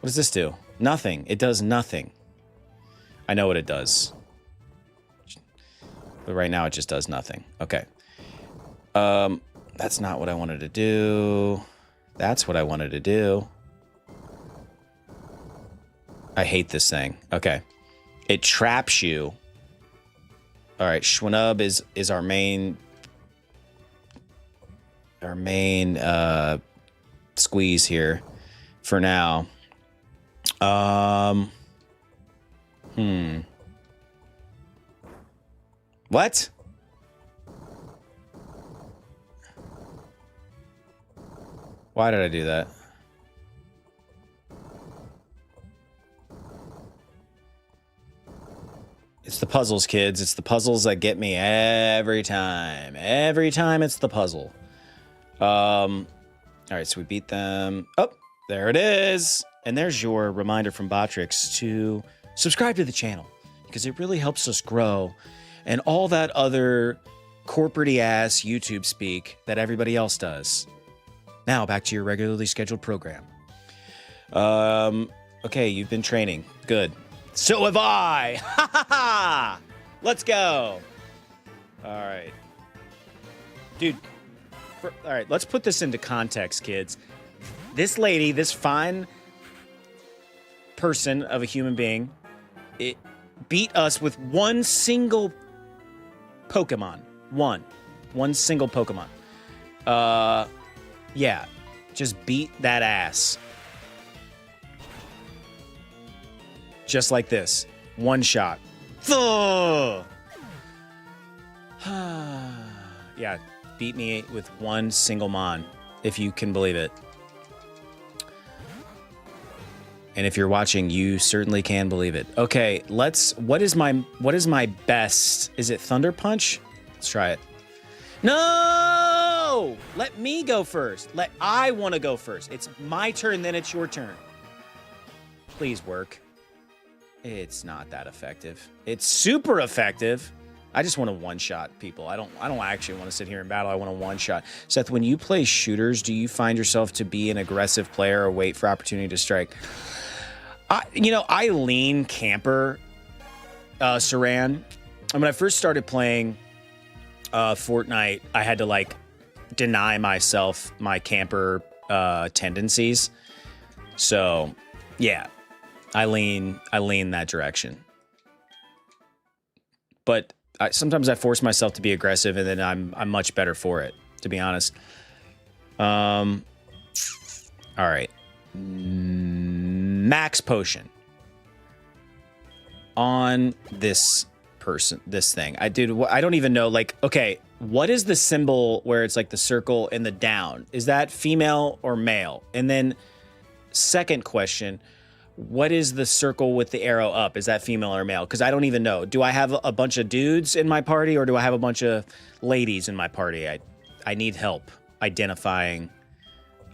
What does this do? Nothing. It does nothing. I know what it does. But right now it just does nothing. Okay. That's not what I wanted to do. That's what I wanted to do. I hate this thing. Okay. It traps you. All right, Schwannub is our main squeeze here for now. What? Why did I do that? It's the puzzles, kids. It's the puzzles that get me every time. Every time it's the puzzle. All right, so we beat them. Oh, there it is. And there's your reminder from Botrix to subscribe to the channel because it really helps us grow and all that other corporate-y ass YouTube speak that everybody else does. Now, back to your regularly scheduled program. Okay, you've been training. Good. So have I! Ha ha ha! Let's go! Alright. Dude, alright, let's put this into context, kids. This lady, this fine person of a human being, it beat us with one single Pokemon. One single Pokemon. Yeah. Just beat that ass. Just like this. One shot. Yeah, beat me with one single Mon, if you can believe it. And if you're watching, you certainly can believe it. Okay, what is my best? Is it Thunder Punch? Let's try it. No! Let me go first. I want to go first. It's my turn, then it's your turn. Please work. It's not that effective. It's super effective. I just want to one-shot people. I don't actually want to sit here and battle. I want a one-shot. Seth, when you play shooters, do you find yourself to be an aggressive player or wait for opportunity to strike? I lean camper, Saran. When I first started playing Fortnite, I had to like deny myself my camper tendencies. So, yeah, I lean that direction. But sometimes I force myself to be aggressive, and then I'm much better for it, to be honest. All right. Max potion on this thing. I don't even know, like, okay, what is the symbol where it's like the circle and the down? Is that female or male? And then second question, what is the circle with the arrow up? Is that female or male? Because I don't even know. Do I have a bunch of dudes in my party, or do I have a bunch of ladies in my party? I need help identifying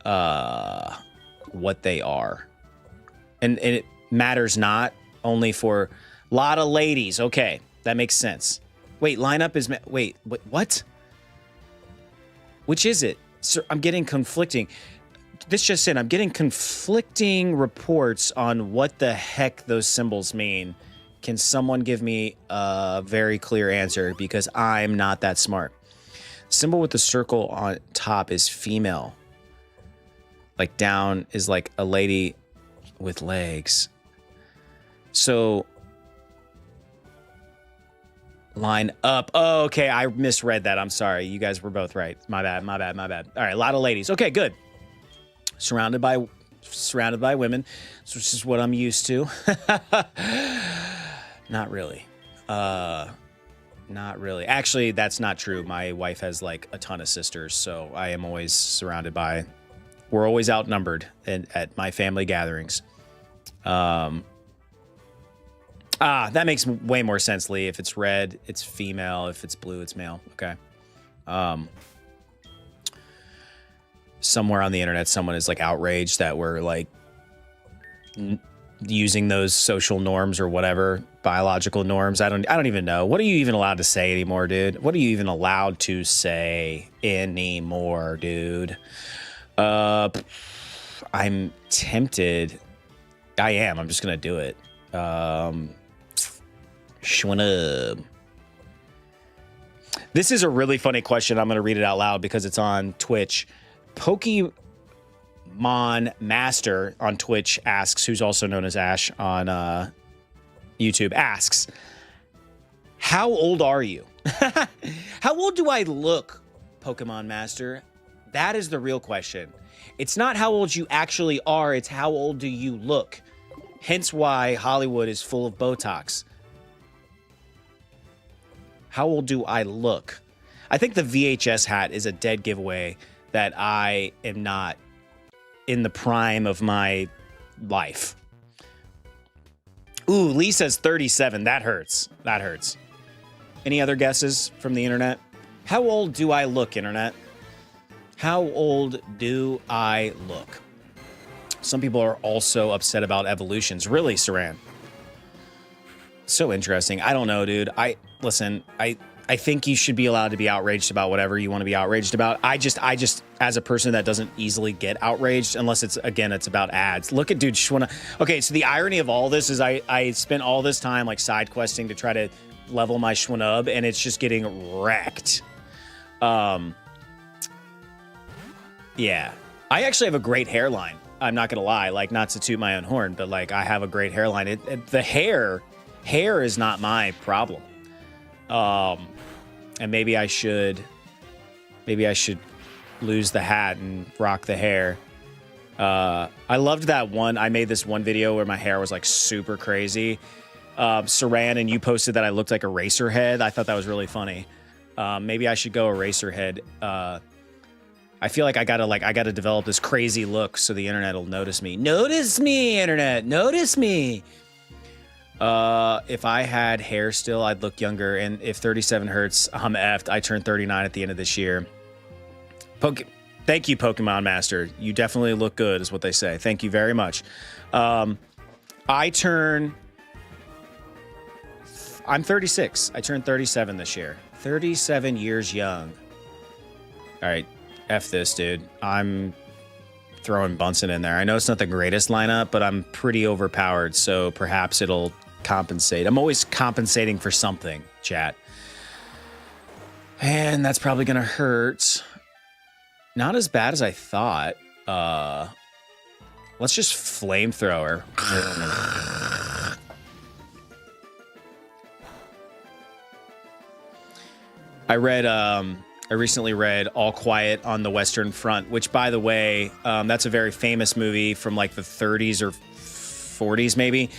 what they are. And it matters not only for a lot of ladies. Okay, that makes sense. Wait, lineup is... Wait, what? Which is it? Sir, I'm getting conflicting... This just in, I'm getting conflicting reports on what the heck those symbols mean Can someone give me a very clear answer because I'm not that smart? Symbol with the circle on top is female. Like down is like a lady with legs. So line up. Oh, okay. I misread that. I'm sorry. You guys were both right. My bad. All right. A lot of ladies. Okay, good. Surrounded by women, which is what I'm used to. Not really. Not really. Actually, that's not true. My wife has like a ton of sisters, so I am always surrounded by. We're always outnumbered at my family gatherings. That makes way more sense, Lee. If it's red, it's female. If it's blue, it's male. Okay. Somewhere on the internet, someone is like outraged that we're like using those social norms or whatever, biological norms. I don't even know. What are you even allowed to say anymore, dude? What are you even allowed to say anymore, dude? I'm tempted. I am. I'm just gonna do it. Shwanub. This is a really funny question. I'm gonna read it out loud because it's on Twitch. Pokémon Master on Twitch asks, who's also known as Ash on YouTube, asks, how old are you? How old do I look, Pokemon Master? That is the real question. It's not how old you actually are, it's how old do you look. Hence why Hollywood is full of Botox. How old do I look? I think the VHS hat is a dead giveaway that I am not in the prime of my life. Ooh, Lee says 37. That hurts. That hurts. Any other guesses from the internet? How old do I look, internet? How old do I look? Some people are also upset about evolutions. Really, Saran? So interesting. I don't know, dude. Listen, I think you should be allowed to be outraged about whatever you want to be outraged about. I just, as a person that doesn't easily get outraged, unless it's about ads. Look at dude Shwana. Okay, so the irony of all this is I spent all this time like side questing to try to level my Schwanub, and it's just getting wrecked. Yeah. I actually have a great hairline. I'm not gonna lie, like not to toot my own horn, but like I have a great hairline. The hair is not my problem. And maybe I should lose the hat and rock the hair. I loved that one. I made this one video where my hair was like super crazy. Saran, and you posted that I looked like a racer head. I thought that was really funny. Maybe I should go a racer head. I feel like I gotta develop this crazy look so the internet will notice me. Notice me, internet. Notice me. If I had hair still, I'd look younger. And if 37 hurts, I'm effed. I turn 39 at the end of this year. Thank you, Pokemon Master. You definitely look good, is what they say. Thank you very much. I'm 36. I turned 37 this year. 37 years young. All right. F this, dude. I'm throwing Bunsen in there. I know it's not the greatest lineup, but I'm pretty overpowered, so perhaps it'll compensate. I'm always compensating for something, chat. And that's probably gonna hurt. Not as bad as I thought. Let's just flamethrower. I recently read All Quiet on the Western Front, which, by the way, that's a very famous movie from like the 30s or 40s, maybe.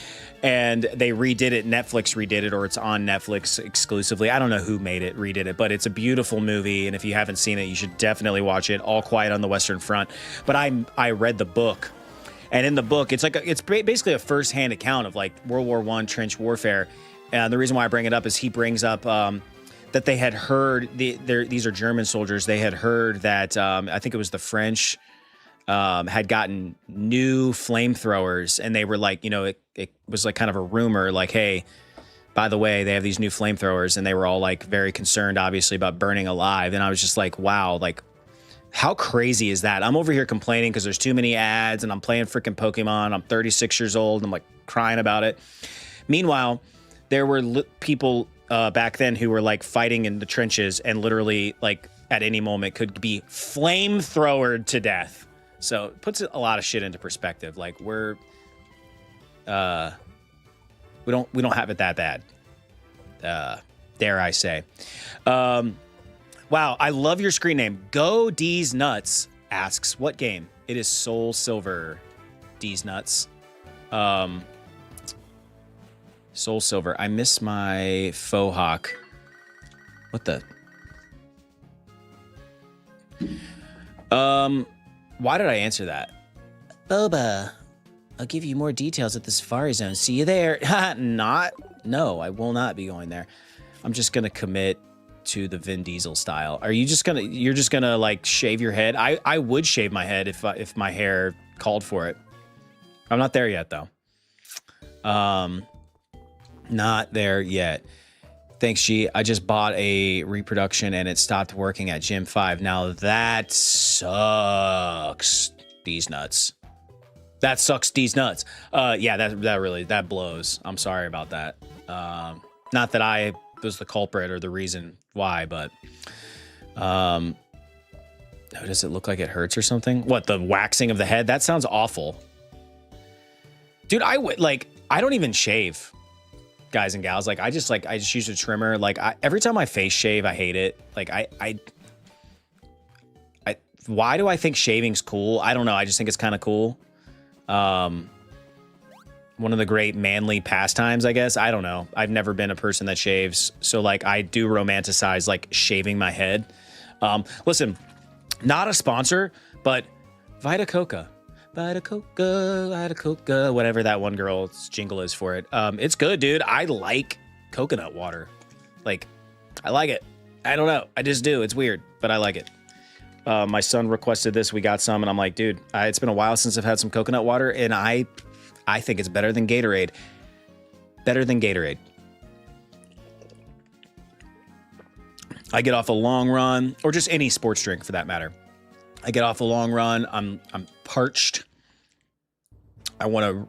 And they redid it. Netflix redid it, or it's on Netflix exclusively. I don't know who redid it, but it's a beautiful movie. And if you haven't seen it, you should definitely watch it. All Quiet on the Western Front. But I read the book, and in the book, it's basically a firsthand account of like World War I trench warfare. And the reason why I bring it up is he brings up that they had heard, these are German soldiers, they had heard that, I think it was the French, had gotten new flamethrowers, and they were like, it was like kind of a rumor, like, hey, by the way, they have these new flamethrowers, and they were all like very concerned, obviously, about burning alive. And I was just like, wow, like, how crazy is that? I'm over here complaining because there's too many ads, and I'm playing freaking Pokemon. I'm 36 years old, and I'm like crying about it. Meanwhile, there were people back then who were like fighting in the trenches and literally like at any moment could be flamethrowered to death. So it puts a lot of shit into perspective. Like we don't have it that bad. Dare I say. Wow, I love your screen name. Go D's Nuts asks, what game? It is SoulSilver. D's Nuts. SoulSilver. I miss my faux hawk. What the? Why did I answer that? Boba, I'll give you more details at the Safari Zone. See you there. No, I will not be going there. I'm just gonna commit to the Vin Diesel style. You're just gonna like shave your head? I would shave my head if my hair called for it. I'm not there yet though. Not there yet. Thanks, G. I just bought a reproduction and it stopped working at Gym 5. Now that sucks. These nuts. That sucks. These nuts. Yeah, that really blows. I'm sorry about that. Not that I was the culprit or the reason why, but oh, does it look like it hurts or something? What, the waxing of the head? That sounds awful. Dude, I don't even shave, guys and gals. Like I just use a trimmer. Like every time I face shave, I hate it. Like I why do I think shaving's cool? I don't know. I just think it's kind of cool. One of the great manly pastimes, I guess. I don't know. I've never been a person that shaves. So like I do romanticize like shaving my head. Listen, not a sponsor, but Vita Coca, whatever that one girl's jingle is for it. It's good, dude. I like coconut water. Like, I like it. I don't know. I just do. It's weird, but I like it. My son requested this. We got some, and I'm like, dude, it's been a while since I've had some coconut water, and I think it's better than Gatorade. Better than Gatorade. I get off a long run, or just any sports drink for that matter. I get off a long run. I'm parched. I want to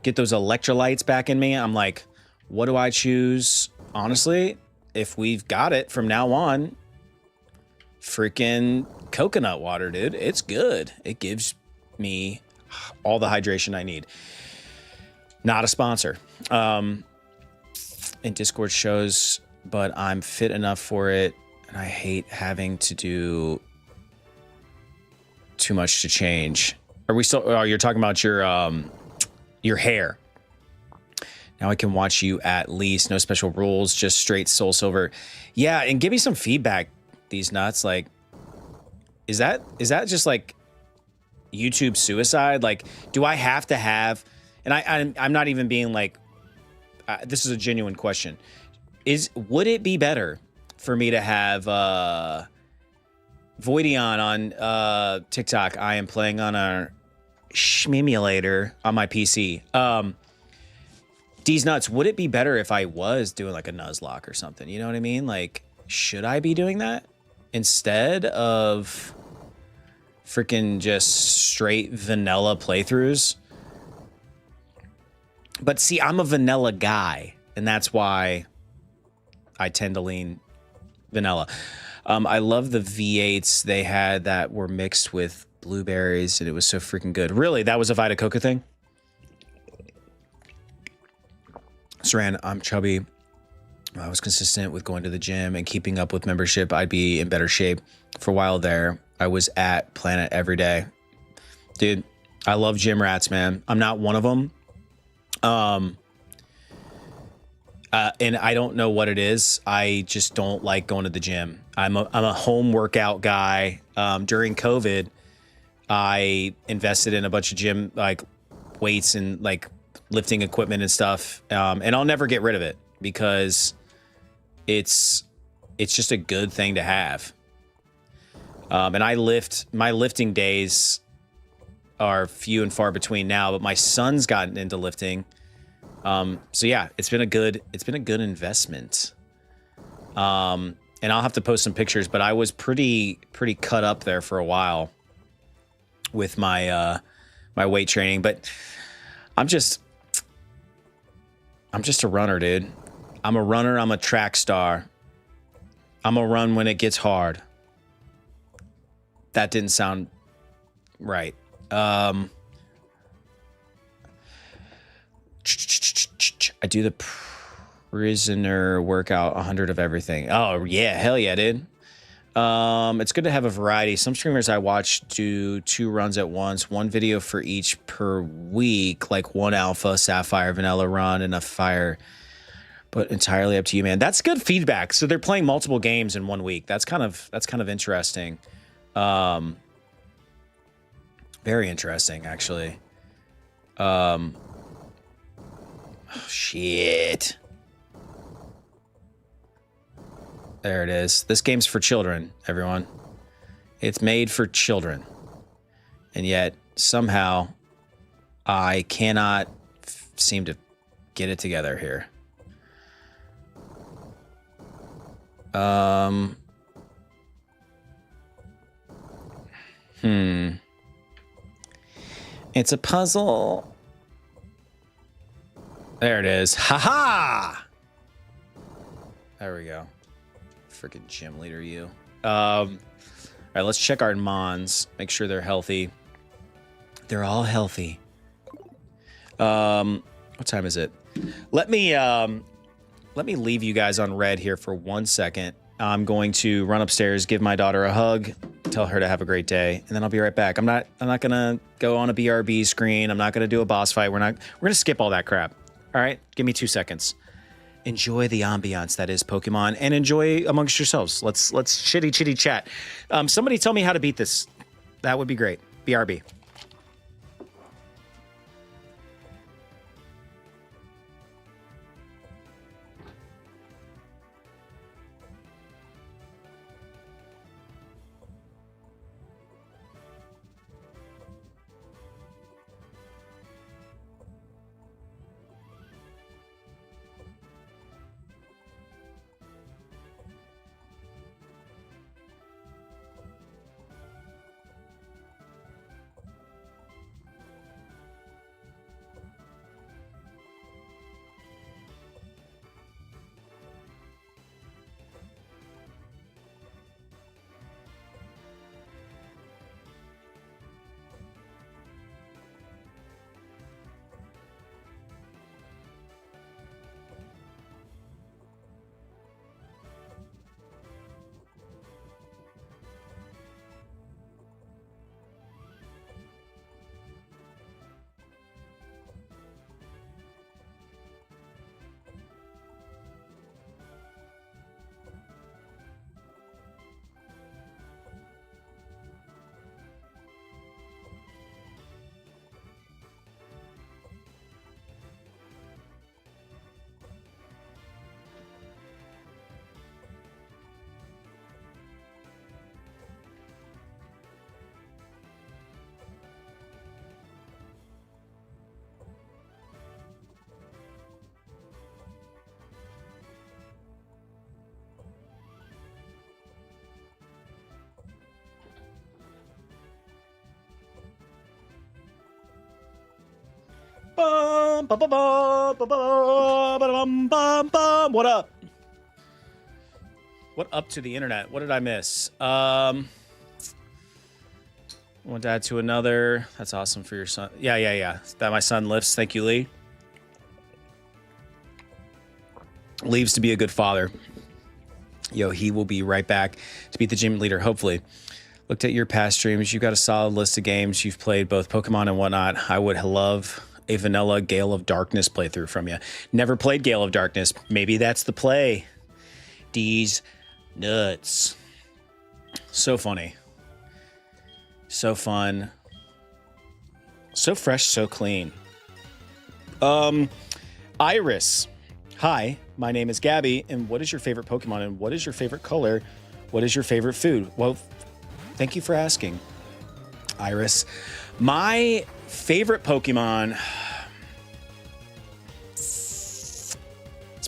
get those electrolytes back in me. I'm like, what do I choose? Honestly, if we've got it from now on, freaking coconut water, dude. It's good. It gives me all the hydration I need. Not a sponsor. And Discord shows, but I'm fit enough for it. And I hate having to do too much to change. Are we still? Oh, you're talking about your hair. Now I can watch you at least. No special rules, just straight SoulSilver. Yeah, and give me some feedback. These nuts, like, is that just like YouTube suicide? Like, do I have to have? And I'm not even being like, this is a genuine question. Would it be better for me to have Voidion on TikTok? I am playing on a Shmimulator on my PC. D's nuts. Would it be better if I was doing like a Nuzlocke or something? You know what I mean? Like, should I be doing that instead of freaking just straight vanilla playthroughs? But see, I'm a vanilla guy, and that's why I tend to lean vanilla. I love the V8s they had that were mixed with blueberries, and it was so freaking good. Really, that was a Vita Coca thing? Saran, I'm chubby. I was consistent with going to the gym and keeping up with membership. I'd be in better shape. For a while there, I was at Planet every day. Dude, I love gym rats, man. I'm not one of them. And I don't know what it is. I just don't like going to the gym. I'm a home workout guy. During COVID, I invested in a bunch of gym, like weights and like lifting equipment and stuff. And I'll never get rid of it because it's just a good thing to have. And my lifting days are few and far between now, but my son's gotten into lifting. So yeah, it's been a good investment. And I'll have to post some pictures, but I was pretty cut up there for a while with my my weight training, but I'm just a runner, dude. I'm a runner. I'm a track star. I'm a run when it gets hard. That didn't sound right. I do the prisoner workout, 100 of everything. Oh, yeah. Hell yeah, dude. It's good to have a variety. Some streamers I watch do 2 runs at once, 1 video for each per week, like 1 alpha, sapphire, vanilla run, and a fire. But entirely up to you, man. That's good feedback. So they're playing multiple games in 1 week. That's kind of interesting. Very interesting, actually. Oh, shit. There it is. This game's for children, everyone. It's made for children. And yet, somehow, I cannot seem to get it together here. It's a puzzle. There it is. Ha-ha! There we go. Freaking gym leader, you. All right, let's check our mons. Make sure they're healthy. They're all healthy. What time is it? Let me leave you guys on red here for 1 second. I'm going to run upstairs, give my daughter a hug, tell her to have a great day, and then I'll be right back. I'm not gonna go on a BRB screen. I'm not gonna do a boss fight. We're gonna skip all that crap. All right, give me 2 seconds. Enjoy the ambiance that is Pokemon, and enjoy amongst yourselves. Let's chitty chat. Somebody tell me how to beat this. That would be great. BRB. Bum, bum, bum, bum, bum, bum, bum, bum. What up? What up to the internet? What did I miss? One dad to another. That's awesome for your son. Yeah. That my son lifts. Thank you, Lee. Leaves to be a good father. Yo, he will be right back to beat the gym leader, hopefully. Looked at your past streams. You've got a solid list of games. You've played both Pokemon and whatnot. I would love a vanilla Gale of Darkness playthrough from you. Never played Gale of Darkness. Maybe that's the play. D's nuts. So funny. So fun. So fresh, so clean. Iris. Hi, my name is Gabby, and what is your favorite Pokemon, and what is your favorite color? What is your favorite food? Well, thank you for asking, Iris. My favorite Pokemon, it's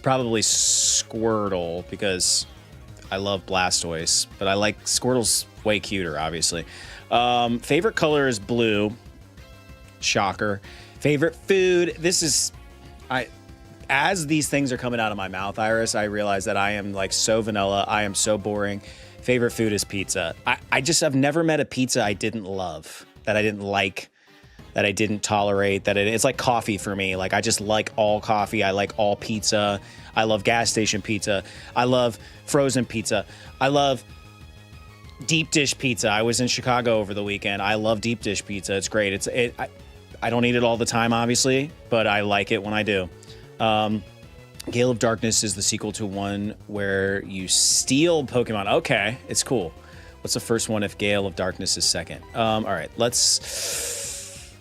probably Squirtle, because I love Blastoise, but I like Squirtle's way cuter, obviously. Favorite color is blue. Shocker. Favorite food, this is, as these things are coming out of my mouth, Iris, I realize that I am like so vanilla. I am so boring. Favorite food is pizza. I've never met a pizza I didn't love, that I didn't like, that I didn't tolerate, it's like coffee for me. Like, I just like all coffee. I like all pizza. I love gas station pizza. I love frozen pizza. I love deep dish pizza. I was in Chicago over the weekend. I love deep dish pizza. It's great. I don't eat it all the time, obviously, but I like it when I do. Gale of Darkness is the sequel to one where you steal Pokemon. Okay, it's cool. What's the first one if Gale of Darkness is second? All right, let's...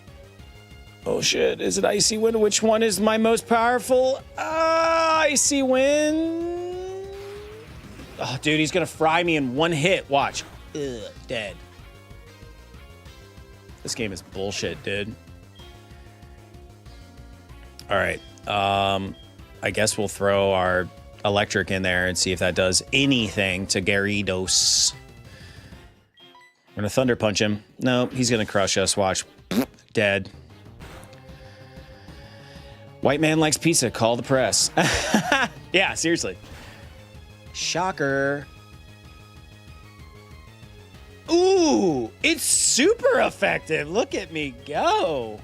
Oh, shit. Is it Icy Wind? Which one is my most powerful? Icy Wind. Oh, dude, he's going to fry me in one hit. Watch. Ugh, dead. This game is bullshit, dude. All right. I guess we'll throw our electric in there and see if that does anything to Gyarados. We're going to Thunder Punch him. No, he's going to crush us. Watch. Dead. White man likes pizza. Call the press. Yeah, seriously. Shocker. Ooh, it's super effective. Look at me go.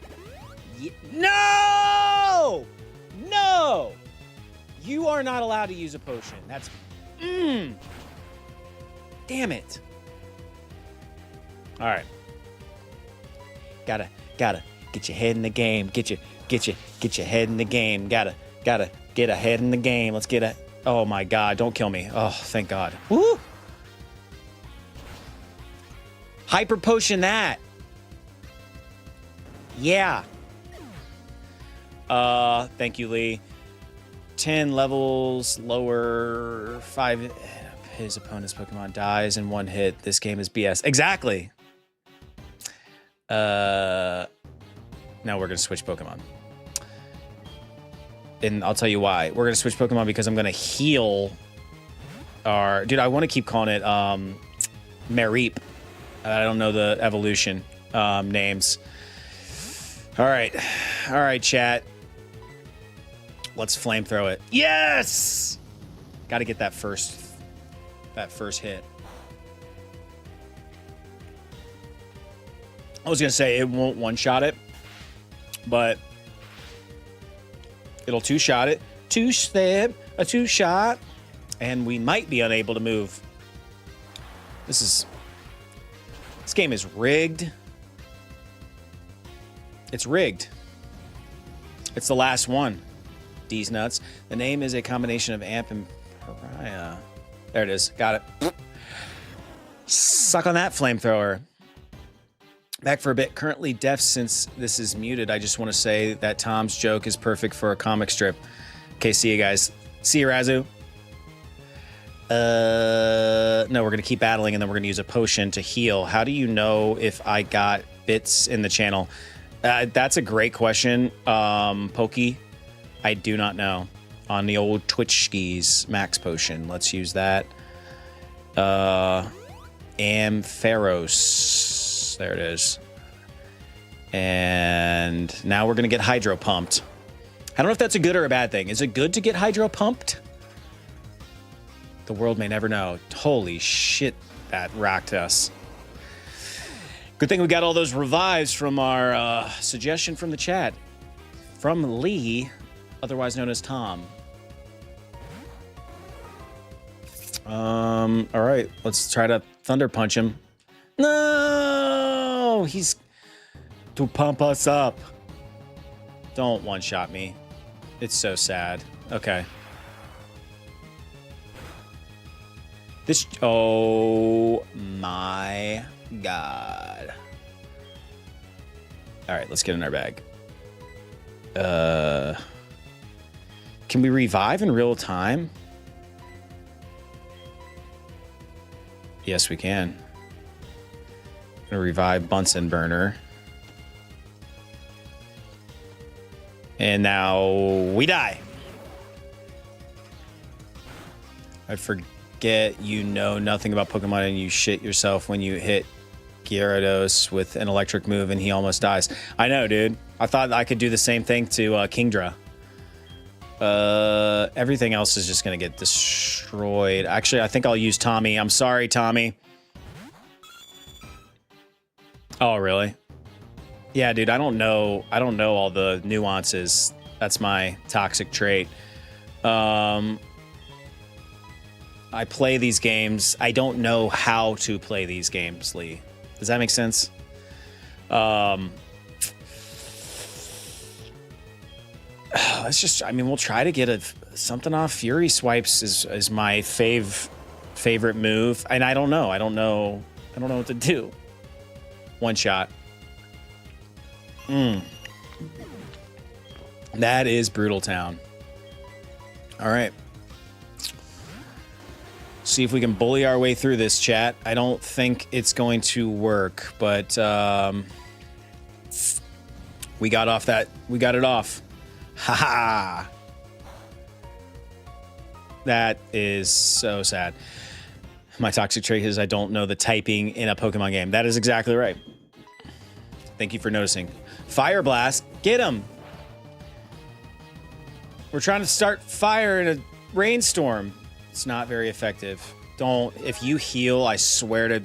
No! No! You are not allowed to use a potion. That's... Damn it. All right. Gotta get your head in the game. Get your head in the game. Gotta get ahead in the game. Let's get a... Oh my God, don't kill me. Oh, thank God. Woo! Hyper potion that. Yeah. Thank you, Lee. 10 levels lower, 5. His opponent's Pokemon dies in one hit. This game is BS. Exactly. Now we're gonna switch Pokemon. And I'll tell you why. We're gonna switch Pokemon because I'm gonna heal our... Dude, I want to keep calling it Mareep. I don't know the evolution names. All right, chat. Let's flamethrow it. Yes! Got to get that first hit. I was gonna say it won't one-shot it, but it'll two-shot it. Two-step, a two-shot, and we might be unable to move. This game is rigged. It's rigged. It's the last one. D's nuts. The name is a combination of Amp and Pariah. There it is. Got it. Suck on that, flamethrower. Back for a bit. Currently deaf since this is muted. I just want to say that Tom's joke is perfect for a comic strip. Okay, see you guys. See you, Razu. No, we're going to keep battling, and then we're going to use a potion to heal. How do you know if I got bits in the channel? That's a great question, Pokey. I do not know. On the old Twitch skis, max potion. Let's use that. Ampharos. There it is. And now we're going to get hydro pumped. I don't know if that's a good or a bad thing. Is it good to get hydro pumped? The world may never know. Holy shit, that rocked us. Good thing we got all those revives from our suggestion from the chat. From Lee, otherwise known as Tom. All right, let's try to Thunder Punch him. No! He's to pump us up. Don't one-shot me. It's so sad. Okay. Oh my God. All right, let's get in our bag. Can we revive in real time? Yes, we can. I'm gonna revive Bunsen Burner. And now we die. I forget you know nothing about Pokemon and you shit yourself when you hit Gyarados with an electric move and he almost dies. I know, dude. I thought I could do the same thing to Kingdra. Everything else is just gonna get destroyed. Actually, I think I'll use Tommy. I'm sorry, Tommy. Oh, really? Yeah, dude, I don't know all the nuances. That's my toxic trait. I play these games. I don't know how to play these games, Lee. Does that make sense? Let's just, I mean, we'll try to get something off. Fury swipes is my favorite move. And I don't know what to do. One shot. That is Brutal Town. All right. See if we can bully our way through this, chat. I don't think it's going to work, but we got it off. Haha. That is so sad. My toxic trait is I don't know the typing in a Pokemon game. That is exactly right. Thank you for noticing. Fire Blast, get him. We're trying to start fire in a rainstorm. It's not very effective. Don't, if you heal, I swear to...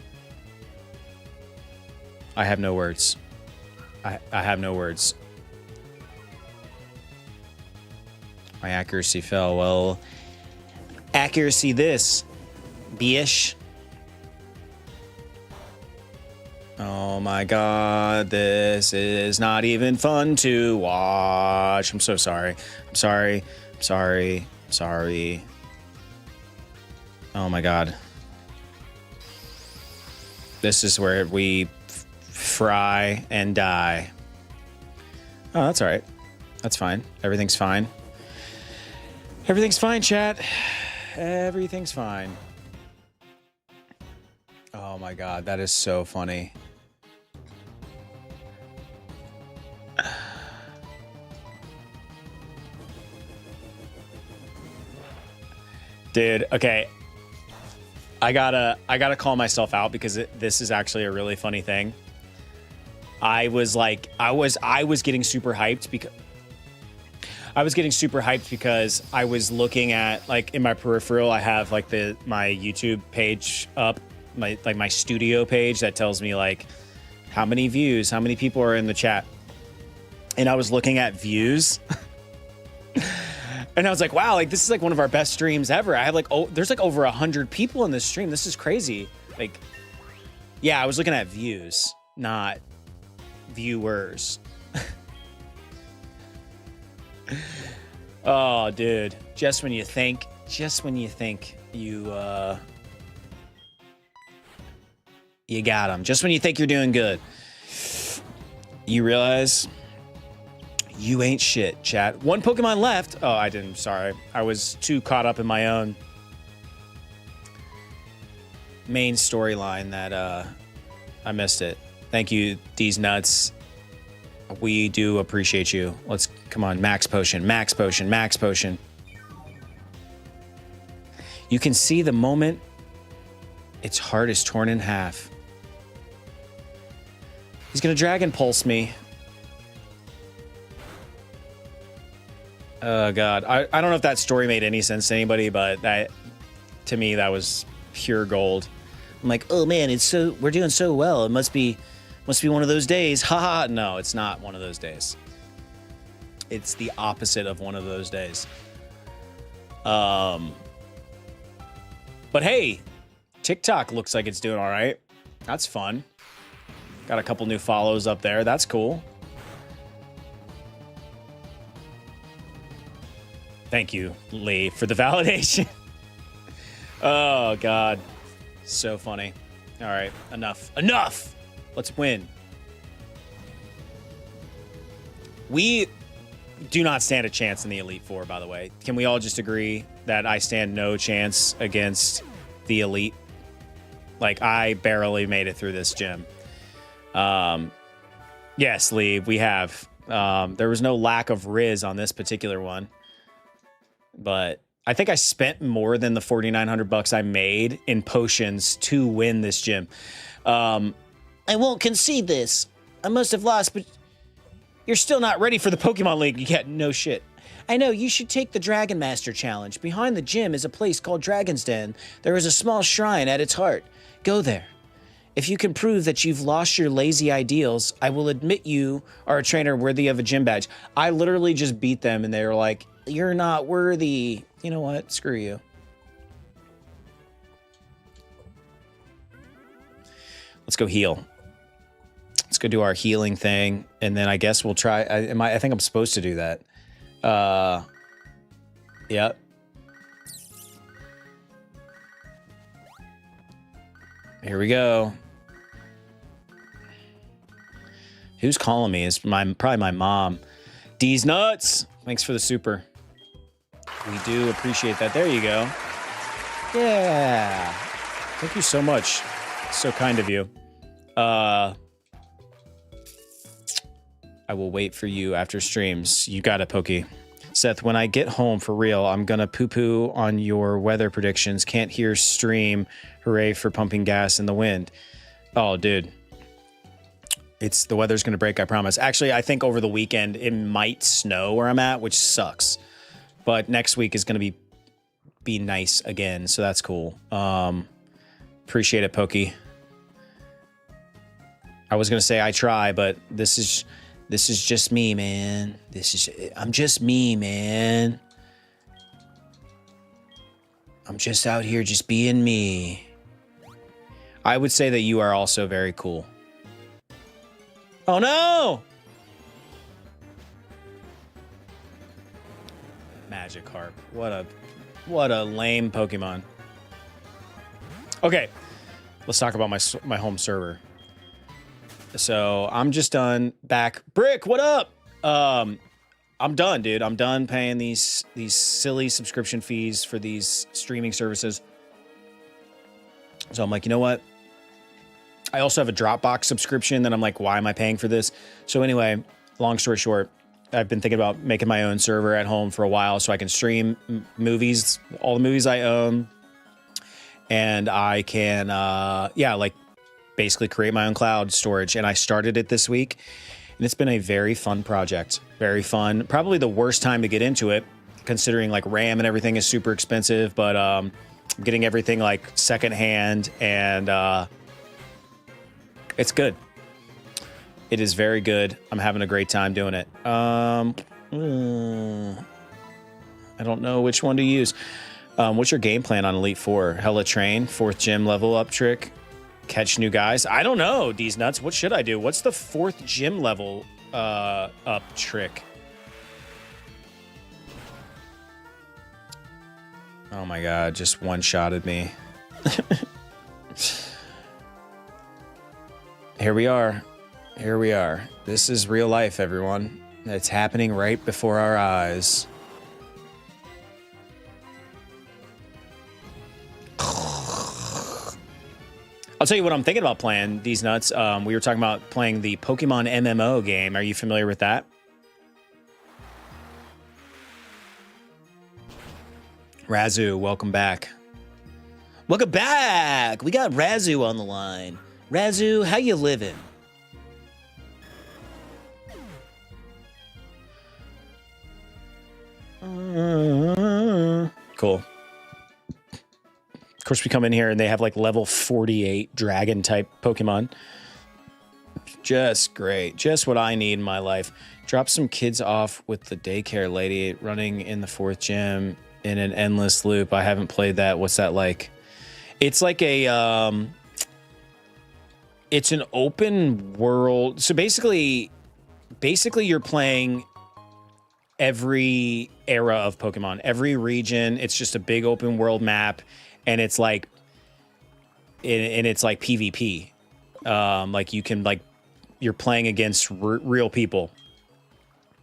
I have no words. I have no words. My accuracy fell. Well, accuracy this, bish. Oh my god, this is not even fun to watch. I'm so sorry. I'm sorry. I'm sorry. I'm sorry. Oh my god. This is where we fry and die. Oh, that's all right. That's fine. Everything's fine. Everything's fine, chat. Everything's fine. Oh my god, that is so funny. Dude, okay. I gotta call myself out because this is actually a really funny thing. I was getting super hyped because I was looking at, like, in my peripheral, I have like my YouTube page up, my studio page that tells me like how many views, how many people are in the chat. And I was looking at views. And I was like, wow, like this is like one of our best streams ever. I have like, there's like over 100 people in this stream. This is crazy. Like, yeah, I was looking at views, not viewers. Oh, dude. Just when you think you got them. Just when you think you're doing good, you realize you ain't shit, chat. One Pokemon left. Oh, I didn't. Sorry. I was too caught up in my own main storyline that I missed it. Thank you, These Nuts. We do appreciate you. Let's, come on, max potion, max potion, max potion. You can see the moment its heart is torn in half. He's gonna Dragon Pulse me. Oh god, I don't know if that story made any sense to anybody, but that, to me, that was pure gold. I'm like, oh man, we're doing so well. It must be one of those days. Haha. No, it's not one of those days. It's the opposite of one of those days. But hey, TikTok looks like it's doing all right. That's fun. Got a couple new follows up there. That's cool. Thank you, Lee, for the validation. Oh, God. So funny. All right, enough. Enough! Let's win. We do not stand a chance in the Elite Four, by the way. Can we all just agree that I stand no chance against the Elite? Like, I barely made it through this gym. Yes, Lee, we have. There was no lack of Riz on this particular one. But I think I spent more than the $4,900 I made in potions to win this gym. I won't concede this. I must have lost, but you're still not ready for the Pokemon League. Yeah, no shit. I know, you should take the Dragon Master Challenge. Behind the gym is a place called Dragon's Den. There is a small shrine at its heart. Go there. If you can prove that you've lost your lazy ideals, I will admit you are a trainer worthy of a gym badge. I literally just beat them and they were like, you're not worthy. You know what? Screw you. Let's go heal. Let's go do our healing thing. And then I guess we'll try. I think I'm supposed to do that. Yep. Here we go. Who's calling me? It's probably my mom. D's nuts. Thanks for the super. We do appreciate that. There you go. Yeah. Thank you so much. So kind of you. I will wait for you after streams. You got it, Pokey. Seth, when I get home for real, I'm gonna poo-poo on your weather predictions. Can't hear stream. Hooray for pumping gas in the wind. Oh, dude. The weather's gonna break, I promise. Actually, I think over the weekend it might snow where I'm at, which sucks. But next week is gonna be nice again, so that's cool. Appreciate it, Pokey. I was gonna say I try, but this is just me, man. I'm just me, man. I'm just out here just being me. I would say that you are also very cool. Oh no! Magikarp. What a lame Pokemon. Okay, let's talk about my home server. So I'm just done back. Brick, what up? I'm done, dude. I'm done paying these silly subscription fees for these streaming services. So I'm like, you know what? I also have a Dropbox subscription that I'm like, why am I paying for this? So anyway, long story short, I've been thinking about making my own server at home for a while so I can stream movies, all the movies I own. And I can, like basically create my own cloud storage. And I started it this week and it's been a very fun project. Very fun. Probably the worst time to get into it considering like RAM and everything is super expensive, but I'm getting everything like secondhand and it's good. It is very good. I'm having a great time doing it. I don't know which one to use. What's your game plan on Elite Four? Hella train, 4th gym level up trick, catch new guys. I don't know, D's nuts. What should I do? What's the 4th gym level up trick? Oh my God, just one-shotted me. Here we are. Here we are. This is real life, everyone. It's happening right before our eyes. I'll tell you what I'm thinking about playing, these nuts. We were talking about playing the Pokemon MMO game. Are you familiar with that? Razu, welcome back. Welcome back! We got Razu on the line. Razu, how you living? Cool. Of course, we come in here and they have like level 48 dragon type Pokemon. Just great. Just what I need in my life. Drop some kids off with the daycare lady running in the 4th gym in an endless loop. I haven't played that. What's that like? It's like a, it's an open world. So basically you're playing every era of Pokemon, every region. It's just a big open world map. And it's like, it's like PvP. Like you can like, you're playing against real people.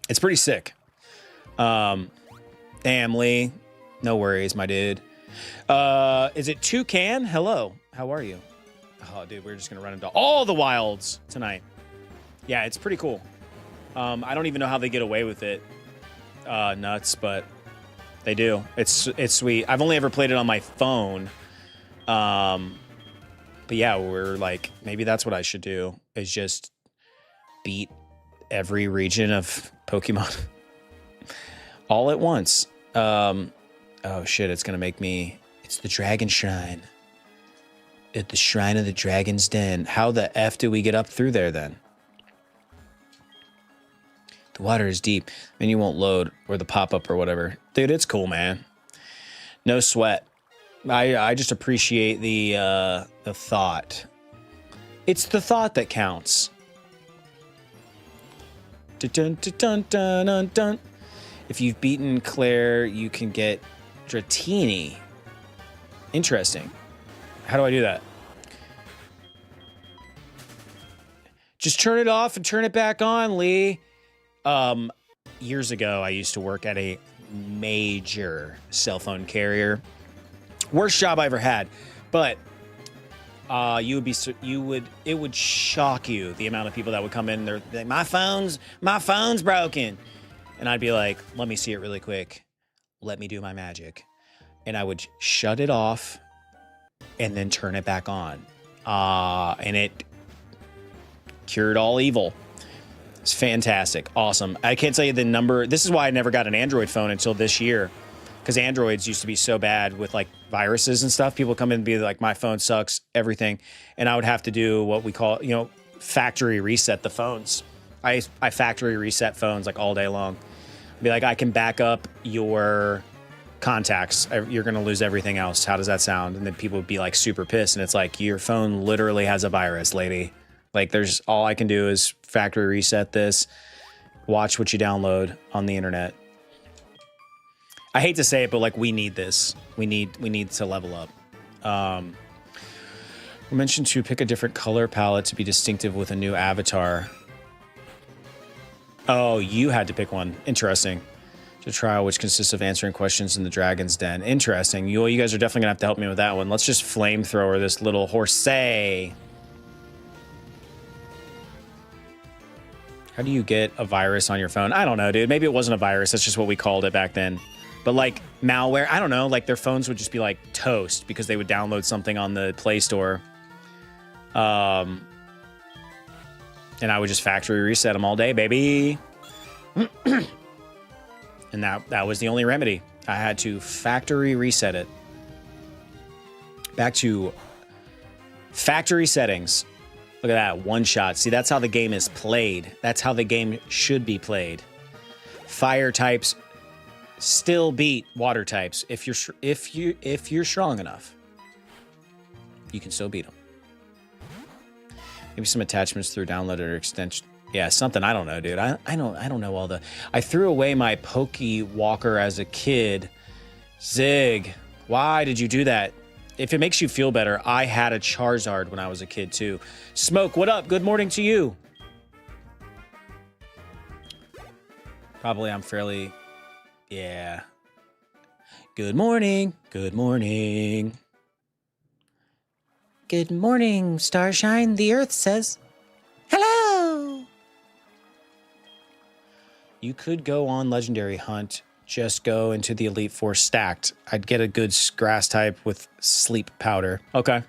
It's pretty sick. Damn, Lee. No worries, my dude. Is it Toucan? Hello. How are you? Oh, dude, we're just going to run into all the wilds tonight. Yeah, it's pretty cool. I don't even know how they get away with it. Nuts, but they do. It's sweet. I've only ever played it on my phone. But yeah, we're like, maybe that's what I should do, is just beat every region of Pokemon. all at once. Oh shit, it's gonna make me... It's the Dragon Shrine. At the Shrine of the Dragon's Den. How the F do we get up through there then? The water is deep. And you won't load or the pop-up or whatever. Dude, it's cool, man. No sweat. I just appreciate the thought. It's the thought that counts. Dun, dun, dun, dun, dun, dun. If you've beaten Claire, you can get Dratini. Interesting. How do I do that? Just turn it off and turn it back on, Lee. Years ago, I used to work at a major cell phone carrier. Worst job I ever had, but it would shock you the amount of people that would come in. They're like, my phone's broken, and I'd be like, let me see it really quick. Let me do my magic, and I would shut it off and then turn it back on, and it cured all evil. It's fantastic, awesome. I can't tell you the number. This is why I never got an Android phone until this year. Because Androids used to be so bad with like viruses and stuff. People come in and be like, my phone sucks, everything. And I would have to do what we call, factory reset the phones. I factory reset phones like all day long. Be like, I can back up your contacts. You're going to lose everything else. How does that sound? And then people would be like super pissed. And it's like, your phone literally has a virus, lady. Like all I can do is factory reset this, watch what you download on the internet. I hate to say it, but like we need this. We need to level up. We mentioned to pick a different color palette to be distinctive with a new avatar. Oh, you had to pick one. Interesting. To trial, which consists of answering questions in the Dragon's Den. Interesting. You guys are definitely gonna have to help me with that one. Let's just flamethrower this little horsey. How do you get a virus on your phone? I don't know, dude. Maybe it wasn't a virus. That's just what we called it back then. But like malware, I don't know, like their phones would just be like toast because they would download something on the Play Store. And I would just factory reset them all day, baby. And that was the only remedy. I had to factory reset it. Back to factory settings. Look at that, one shot. See, that's how the game is played. That's how the game should be played. Fire types still beat water types if you're strong enough. You can still beat them. Maybe some attachments through downloaded or extension. Yeah, something. I don't know, dude. I don't know all the. I threw away my Poke Walker as a kid. Zig, why did you do that? If it makes you feel better, I had a Charizard when I was a kid too. Smoke, what up? Good morning to you. Probably I'm fairly. Yeah. Good morning. Good morning. Good morning, Starshine. The Earth says, hello. You could go on Legendary Hunt. Just go into the Elite Four stacked. I'd get a good grass type with Sleep Powder. Okay.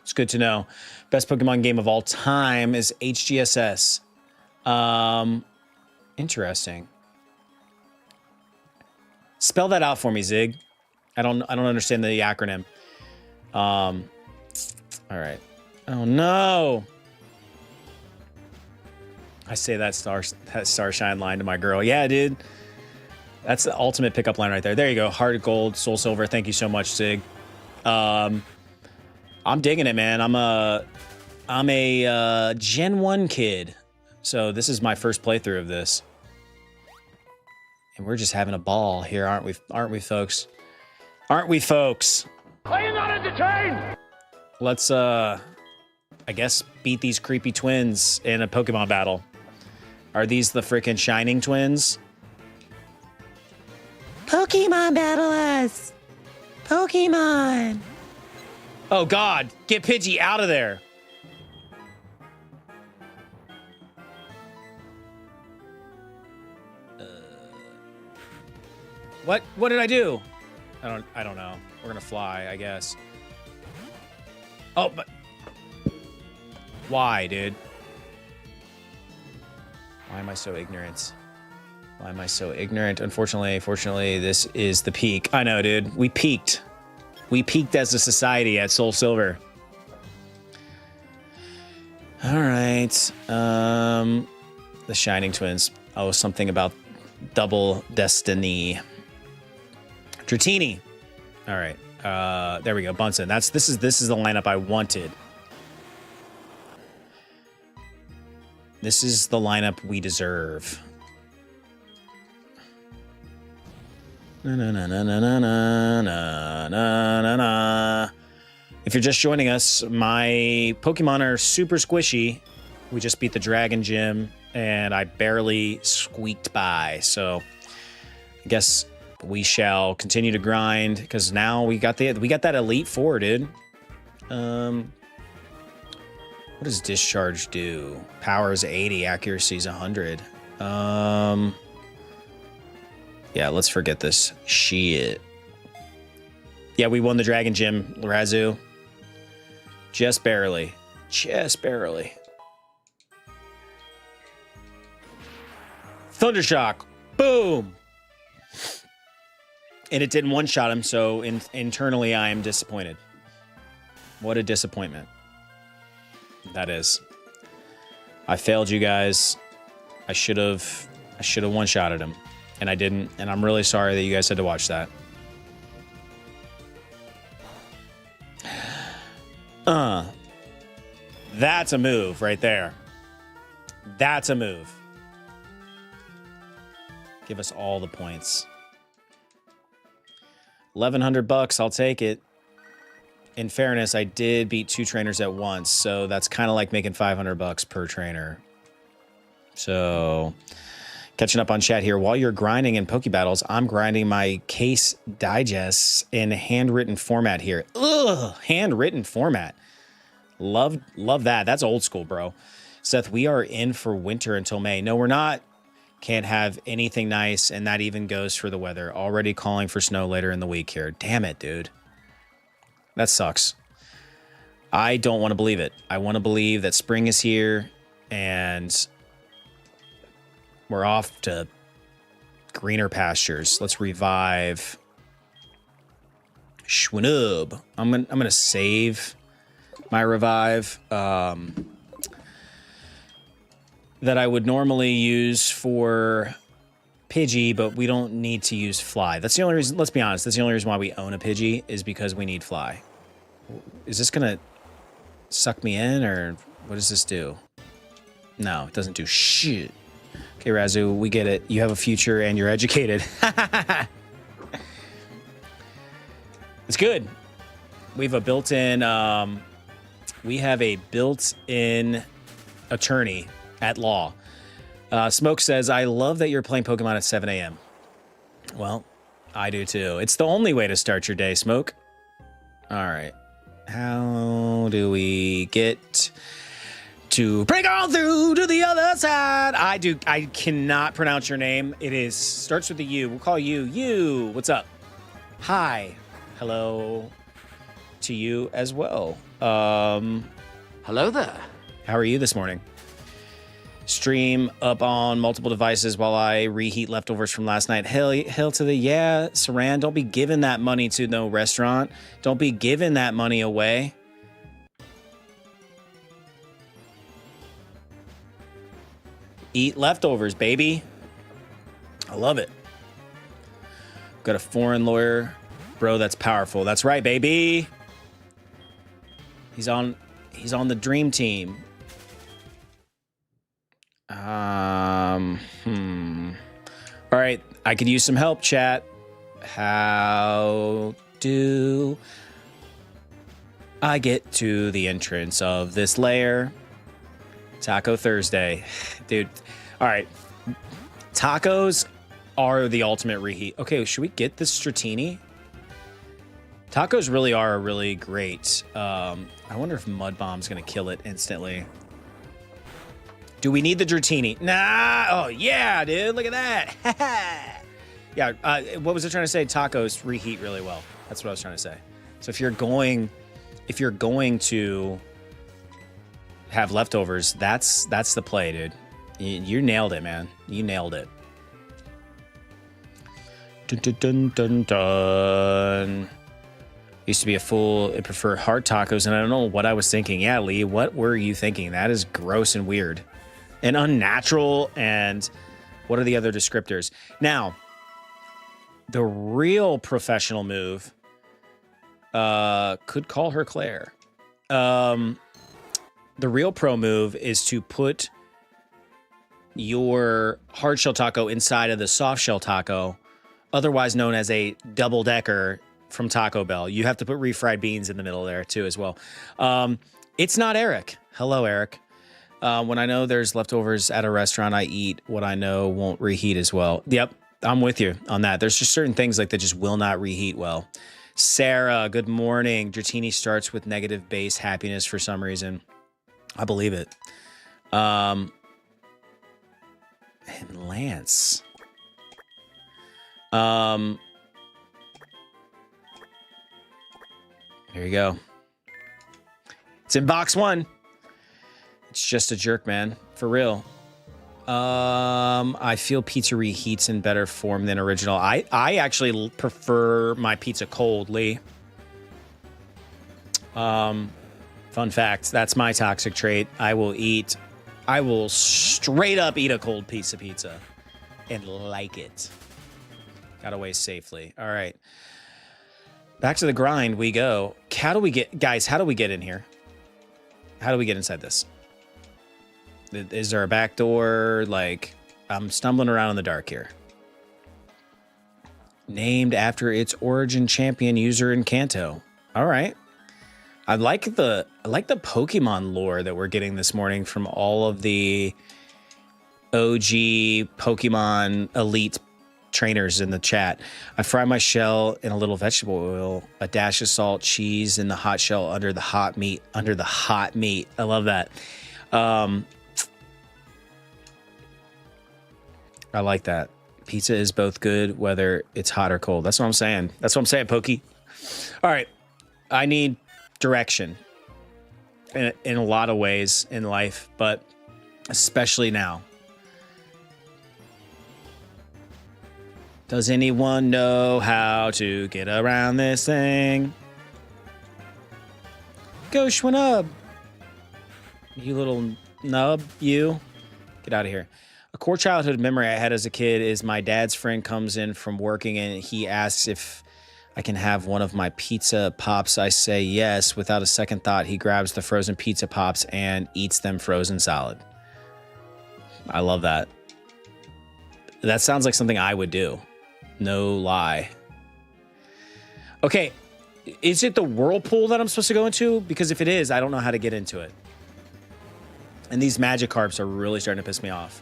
It's good to know. Best Pokemon game of all time is HGSS. Interesting. Spell that out for me, Zig. I don't understand the acronym. All right. Oh no. I say that Starshine line to my girl. Yeah, dude. That's the ultimate pickup line right there. There you go. Heart Gold, SoulSilver. Thank you so much, Zig. I'm digging it, man. I'm a Gen 1 kid. So this is my first playthrough of this. And we're just having a ball here, aren't we? Aren't we, folks? Aren't we, folks? Are you not entertained? Let's, I guess, beat these creepy twins in a Pokemon battle. Are these the freaking Shining twins? Pokemon battle us! Pokemon! Oh, God. Get Pidgey out of there. What did I do? I don't know. We're gonna fly, I guess. Oh, but why, dude? Why am I so ignorant? Why am I so ignorant? Unfortunately, fortunately, this is the peak. I know, dude. We peaked. We peaked as a society at SoulSilver. All right. The Shining Twins. Oh, something about double destiny. Dratini. All right. There we go. Bunsen. This is the lineup I wanted. This is the lineup we deserve. Na na na na na na na na na na. If you're just joining us, my Pokemon are super squishy. We just beat the Dragon Gym, and I barely squeaked by. So I guess we shall continue to grind because now we got that Elite Four, dude. What does Discharge do? Power is 80, accuracy is 100. Yeah, let's forget this shit. Yeah, we won the Dragon Gym, Razu. Just barely. Just barely. Thundershock. Boom. And it didn't one-shot him, so internally I am disappointed. What a disappointment. That is. I failed you guys. I should have one-shotted him. And I didn't, and I'm really sorry that you guys had to watch that. That's a move right there. That's a move. Give us all the points. 1,100 bucks, I'll take it. In fairness, I did beat 2 trainers at once, so that's kind of like making 500 bucks per trainer. So, catching up on chat here. While you're grinding in Poke Battles, I'm grinding my case digests in handwritten format here. Ugh, handwritten format. Love that. That's old school, bro. Seth, we are in for winter until May. No, we're not. Can't have anything nice, and that even goes for the weather. Already calling for snow later in the week here. Damn it, dude. That sucks. I don't want to believe it. I want to believe that spring is here, and we're off to greener pastures. Let's revive Schwinub. I'm gonna save my revive that I would normally use for Pidgey, but we don't need to use Fly. That's the only reason, let's be honest, that's the only reason why we own a Pidgey is because we need Fly. Is this gonna suck me in, or what does this do? No, it doesn't do shit. Okay, Razu, we get it. You have a future and you're educated. It's good. We have a built-in attorney at law. Smoke says, I love that you're playing Pokemon at 7 a.m. Well, I do too. It's the only way to start your day, Smoke. All right. How do we get to break on through to the other side? I cannot pronounce your name. Starts with a U. We'll call you You. What's up? Hi. Hello to you as well. Hello there. How are you this morning? Stream up on multiple devices while I reheat leftovers from last night. Hell to the yeah, Saran. Don't be giving that money to no restaurant. Don't be giving that money away. Eat leftovers, baby. I love it. Got a foreign lawyer. Bro, that's powerful. That's right, baby. He's on the dream team. All right, I could use some help, chat. How do I get to the entrance of this lair? Taco Thursday. Dude, all right. Tacos are the ultimate reheat. Okay, should we get this Stratini? Tacos really are really great. I wonder if Mud Bomb's gonna kill it instantly. Do we need the Dratini? Nah. Oh yeah, dude. Look at that. Yeah. What was I trying to say? Tacos reheat really well. That's what I was trying to say. So if you're going to have leftovers, that's the play, dude. You nailed it, man. You nailed it. Dun, dun, dun, dun, dun. Used to be a fool. I prefer hard tacos, and I don't know what I was thinking. Yeah, Lee, what were you thinking? That is gross and weird and unnatural. And what are the other descriptors? Now, the real professional move could call her Claire. The real pro move is to put your hard shell taco inside of the soft shell taco, otherwise known as a double decker from Taco Bell. You have to put refried beans in the middle there too as well. It's not Eric. Hello, Eric. When I know there's leftovers at a restaurant, I eat what I know won't reheat as well. Yep, I'm with you on that. There's just certain things like that just will not reheat well. Sarah, good morning. Dratini starts with negative base happiness for some reason. I believe it. And Lance. Here you go. It's in box 1. It's just a jerk, man. For real. I feel pizza reheats in better form than original. I actually prefer my pizza cold, Lee. Fun fact, that's my toxic trait. I will straight up eat a cold piece of pizza and like it. Gotta weigh safely. All right. Back to the grind we go. How do we get in here? How do we get inside this? Is there a back door? Like, I'm stumbling around in the dark here. Named after its origin champion user in Kanto. All right. I like the Pokemon lore that we're getting this morning from all of the OG Pokemon Elite trainers in the chat. I fry my shell in a little vegetable oil, a dash of salt, cheese, and the hot shell under the hot meat. I love that. I like that. Pizza is both good, whether it's hot or cold. That's what I'm saying. Pokey. All right. I need direction in a lot of ways in life, but especially now. Does anyone know how to get around this thing? Go Schwannub. You little nub, you. Get out of here. A core childhood memory I had as a kid is my dad's friend comes in from working and he asks if I can have one of my pizza pops. I say yes. Without a second thought, he grabs the frozen pizza pops and eats them frozen solid. I love that. That sounds like something I would do. No lie. Okay, is it the whirlpool that I'm supposed to go into? Because if it is, I don't know how to get into it. And these magic carps are really starting to piss me off.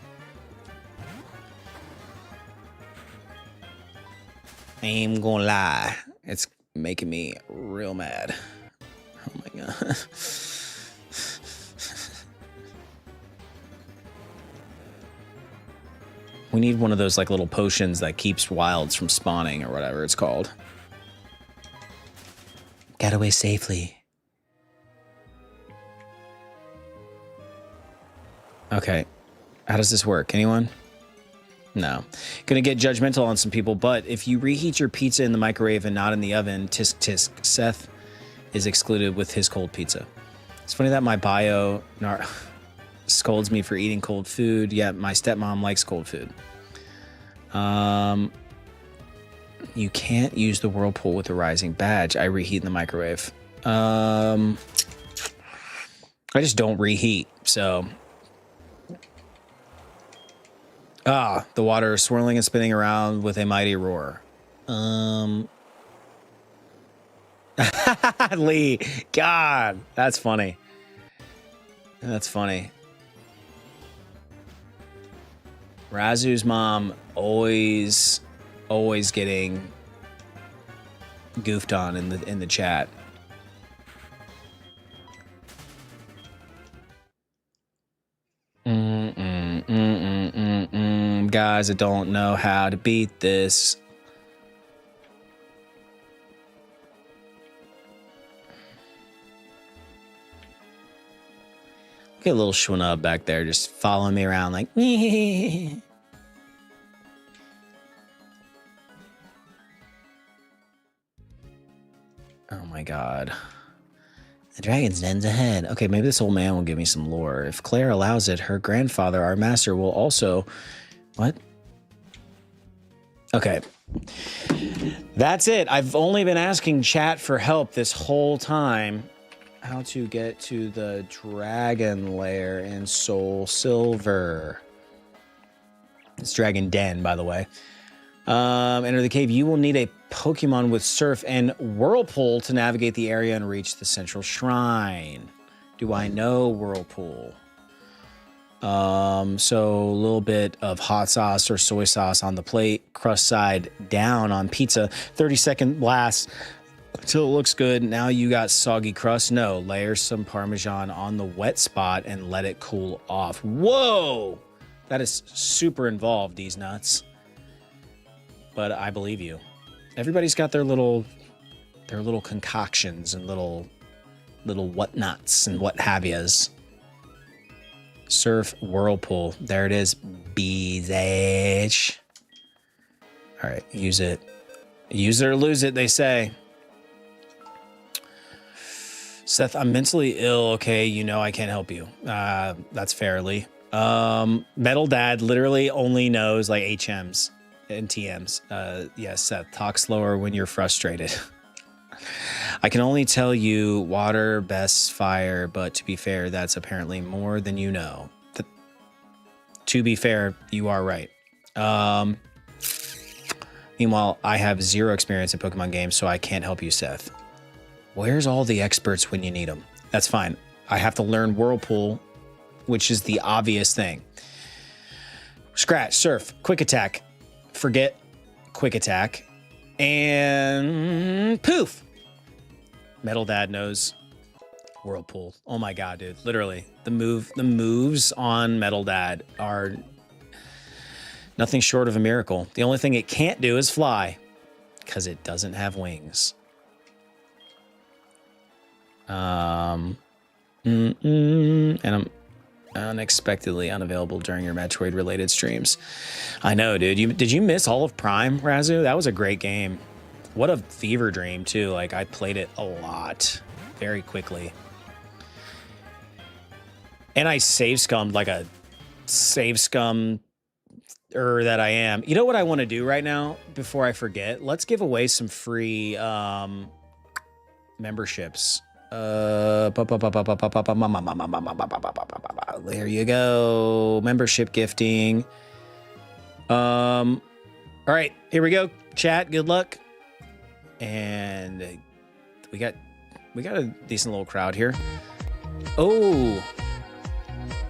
I ain't gonna lie. It's making me real mad. Oh my god. We need one of those like little potions that keeps wilds from spawning or whatever it's called. Got away safely. Okay. How does this work? Anyone? No. Gonna get judgmental on some people, but if you reheat your pizza in the microwave and not in the oven, tisk tisk, Seth is excluded with his cold pizza. It's funny that my bio scolds me for eating cold food, yet my stepmom likes cold food. You can't use the whirlpool with a rising badge. I reheat in the microwave. I just don't reheat, so... the water is swirling and spinning around with a mighty roar. Lee, God, that's funny. That's funny. Razu's mom always getting goofed on in the chat. Guys, I don't know how to beat this. Get a little Schwannub back there just following me around like Oh my god. The dragon's den's ahead. Okay, maybe this old man will give me some lore. If Claire allows it, her grandfather, our master, will also... What? Okay. That's it. I've only been asking chat for help this whole time. How to get to the dragon lair in SoulSilver. It's Dragon Den, by the way. Enter the cave. You will need a Pokemon with Surf and Whirlpool to navigate the area and reach the central shrine. Do I know Whirlpool? So a little bit of hot sauce or soy sauce on the plate, crust side down on pizza, 30-second blast until it looks good. Now you got soggy crust. No, layer some Parmesan on the wet spot and let it cool off. Whoa! That is super involved, these nuts. But I believe you. Everybody's got their little concoctions and little whatnots and what have yas. Surf Whirlpool. There it is. Bees. All right, use it. Use it or lose it, they say. Seth, I'm mentally ill. Okay, you know I can't help you. That's fairly. Metal Dad literally only knows like HMs and TMs. Yes, Seth, talk slower when you're frustrated. I can only tell you water, best fire, but to be fair, that's apparently more than you know. To be fair, you are right. Meanwhile, I have zero experience in Pokemon games, so I can't help you, Seth. Where's all the experts when you need them? That's fine. I have to learn Whirlpool, which is the obvious thing. Scratch, Surf, Quick Attack. Forget Quick Attack. And poof. Metal Dad knows Whirlpool. Oh my god, dude. Literally. The moves on Metal Dad are nothing short of a miracle. The only thing it can't do is fly, because it doesn't have wings. And I'm unexpectedly unavailable during your Metroid related streams. I know, dude. Did you miss all of Prime, Razu? That was a great game. What a fever dream too. Like, I played it a lot very quickly. And I save scummed like a save scum that I am. You know what I want to do right now before I forget? Let's give away some free memberships. There you go. Membership gifting. All right, here we go. Chat, good luck. And we got a decent little crowd here. Oh,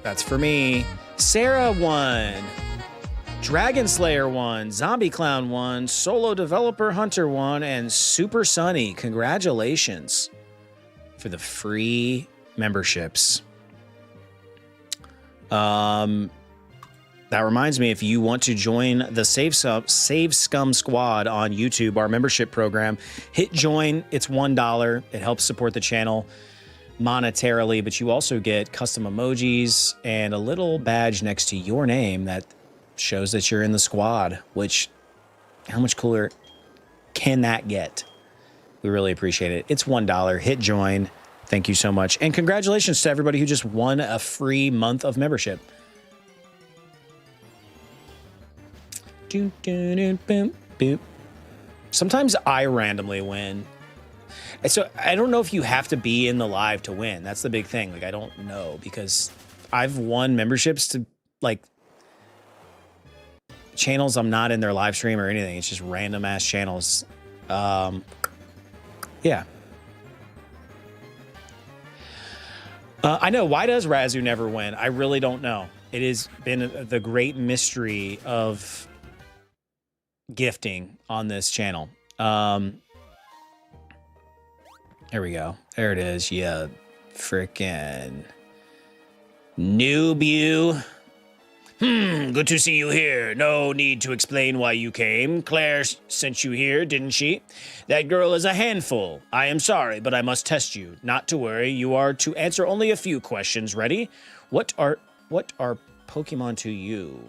that's for me. Sarah won. Dragon Slayer won. Zombie Clown won. Solo Developer Hunter won. And Super Sunny. Congratulations for the free memberships. That reminds me, if you want to join the Save Scum Squad on YouTube, our membership program, hit join. It's $1. It helps support the channel monetarily, but you also get custom emojis and a little badge next to your name that shows that you're in the squad, which, how much cooler can that get? We really appreciate it. It's $1. Hit join. Thank you so much. And congratulations to everybody who just won a free month of membership. Sometimes I randomly win. So I don't know if you have to be in the live to win. That's the big thing. Like, I don't know, because I've won memberships to like channels I'm not in their live stream or anything. It's just random ass channels. Yeah. I know. Why does Razu never win? I really don't know. It has been the great mystery of gifting on this channel. There we go. There it is. Yeah. Frickin' noob you. Good to see you here. No need to explain why you came. Claire sent you here, didn't she? That girl is a handful. I am sorry, but I must test you. Not to worry. You are to answer only a few questions. Ready? What are Pokemon to you?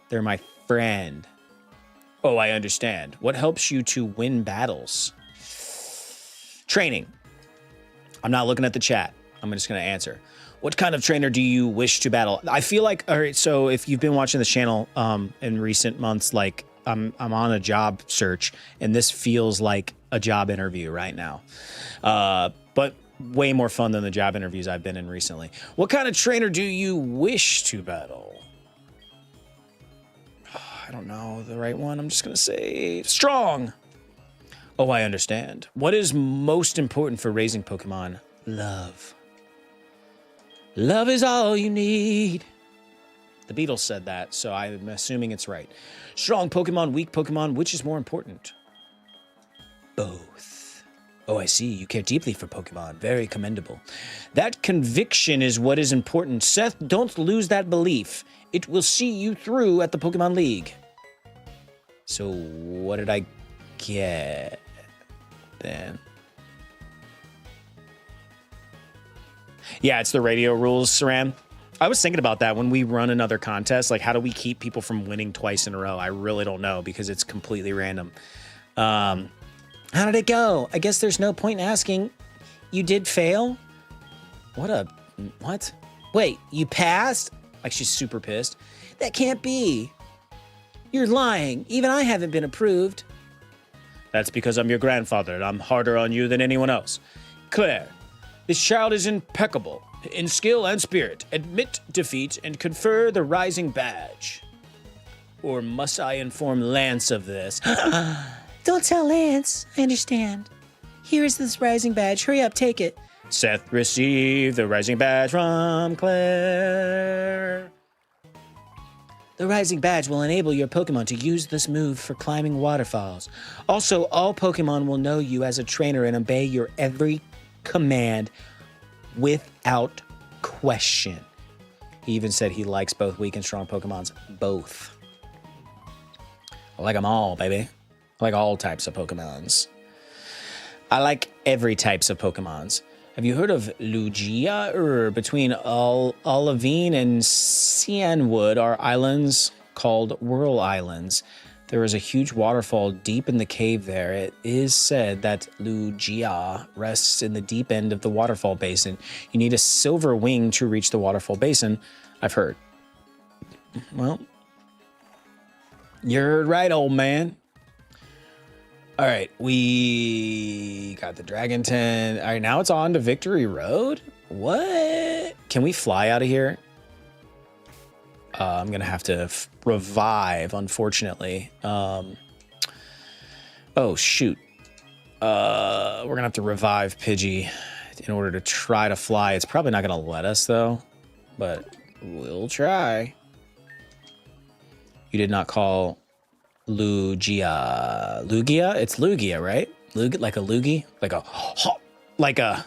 They're my friend. Oh, I understand. What helps you to win battles? Training. I'm not looking at the chat. I'm just going to answer. What kind of trainer do you wish to battle? I feel like, all right, so if you've been watching the channel in recent months, like I'm on a job search, and this feels like a job interview right now. But way more fun than the job interviews I've been in recently. What kind of trainer do you wish to battle? I don't know the right one. I'm just going to say strong. Oh, I understand. What is most important for raising Pokemon? Love. Love is all you need. The Beatles said that, so I'm assuming it's right. Strong Pokemon, weak Pokemon, which is more important? Both. Oh, I see. You care deeply for Pokemon. Very commendable. That conviction is what is important. Seth, don't lose that belief. It will see you through at the Pokemon League. So what did I get then? Yeah, it's the radio rules, Saran. I was thinking about that when we run another contest. Like, how do we keep people from winning twice in a row? I really don't know because it's completely random. How did it go? I guess there's no point in asking. You did fail? What? Wait, you passed? Like, she's super pissed. That can't be. You're lying. Even I haven't been approved. That's because I'm your grandfather and I'm harder on you than anyone else. Claire, this child is impeccable in skill and spirit. Admit defeat and confer the Rising Badge. Or must I inform Lance of this? Don't tell Lance. I understand. Here is this Rising Badge. Hurry up, take it. Seth received the Rising Badge from Claire. The Rising Badge will enable your Pokemon to use this move for climbing waterfalls. Also, all Pokemon will know you as a trainer and obey your every command without question. He even said he likes both weak and strong Pokemons. Both. I like them all, baby. I like all types of Pokemons. I like every types of Pokemons. Have you heard of Lugia? Between Olivine and Cianwood are islands called Whirl Islands. There is a huge waterfall deep in the cave there. It is said that Lugia rests in the deep end of the waterfall basin. You need a silver wing to reach the waterfall basin, I've heard. Well, you're right, old man. All right, we got the Dragon Tent. All right, now it's on to Victory Road. What? Can we fly out of here? I'm gonna have to revive, unfortunately. Oh shoot. We're gonna have to revive Pidgey in order to try to fly. It's probably not gonna let us though, but we'll try. You did not call Lugia. Lugia? It's Lugia, right? Like a loogie? Like a...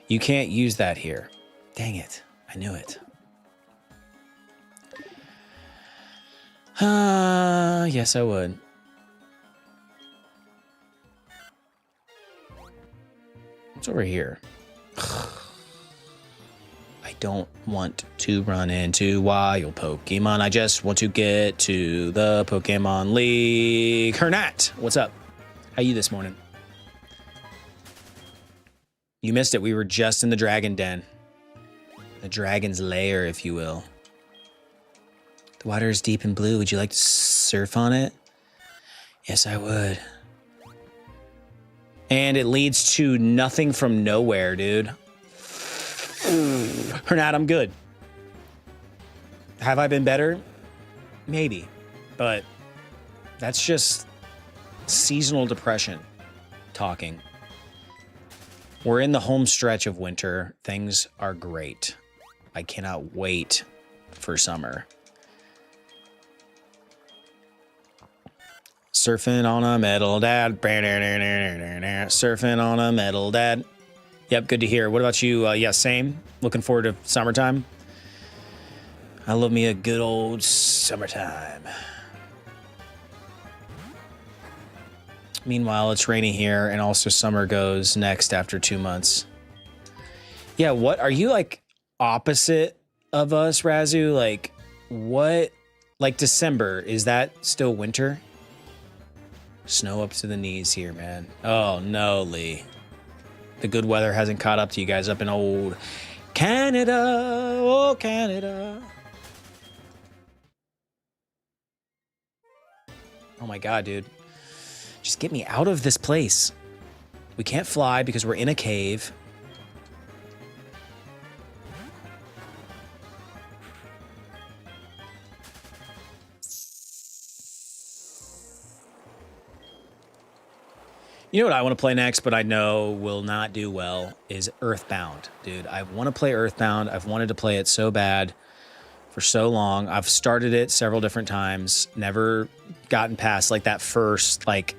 You can't use that here. Dang it. I knew it. Yes, I would. What's over here? I don't want to run into wild Pokemon. I just want to get to the Pokemon League. Hernat, what's up? How you this morning? You missed it. We were just in the Dragon Den. The Dragon's Lair, if you will. The water is deep and blue. Would you like to surf on it? Yes, I would. And it leads to nothing from nowhere, dude. Hernat, I'm good. Have I been better? Maybe. But that's just seasonal depression talking. We're in the home stretch of winter. Things are great. I cannot wait for summer. Surfing on a metal dad. Surfing on a metal dad. Yep, good to hear. What about you? Yeah, same. Looking forward to summertime. I love me a good old summertime. Meanwhile, it's rainy here, and also summer goes next after 2 months. Yeah, what? Are you, like, opposite of us, Razu? Like, what? Like, December, is that still winter? Snow up to the knees here, man. Oh, no, Lee. The good weather hasn't caught up to you guys up in old Canada. Oh, Canada. Oh, my God, dude. Just get me out of this place. We can't fly because we're in a cave. You know what I want to play next, but I know will not do well, is Earthbound. Dude, I want to play Earthbound. I've wanted to play it so bad for so long. I've started it several different times, never gotten past like that first, like,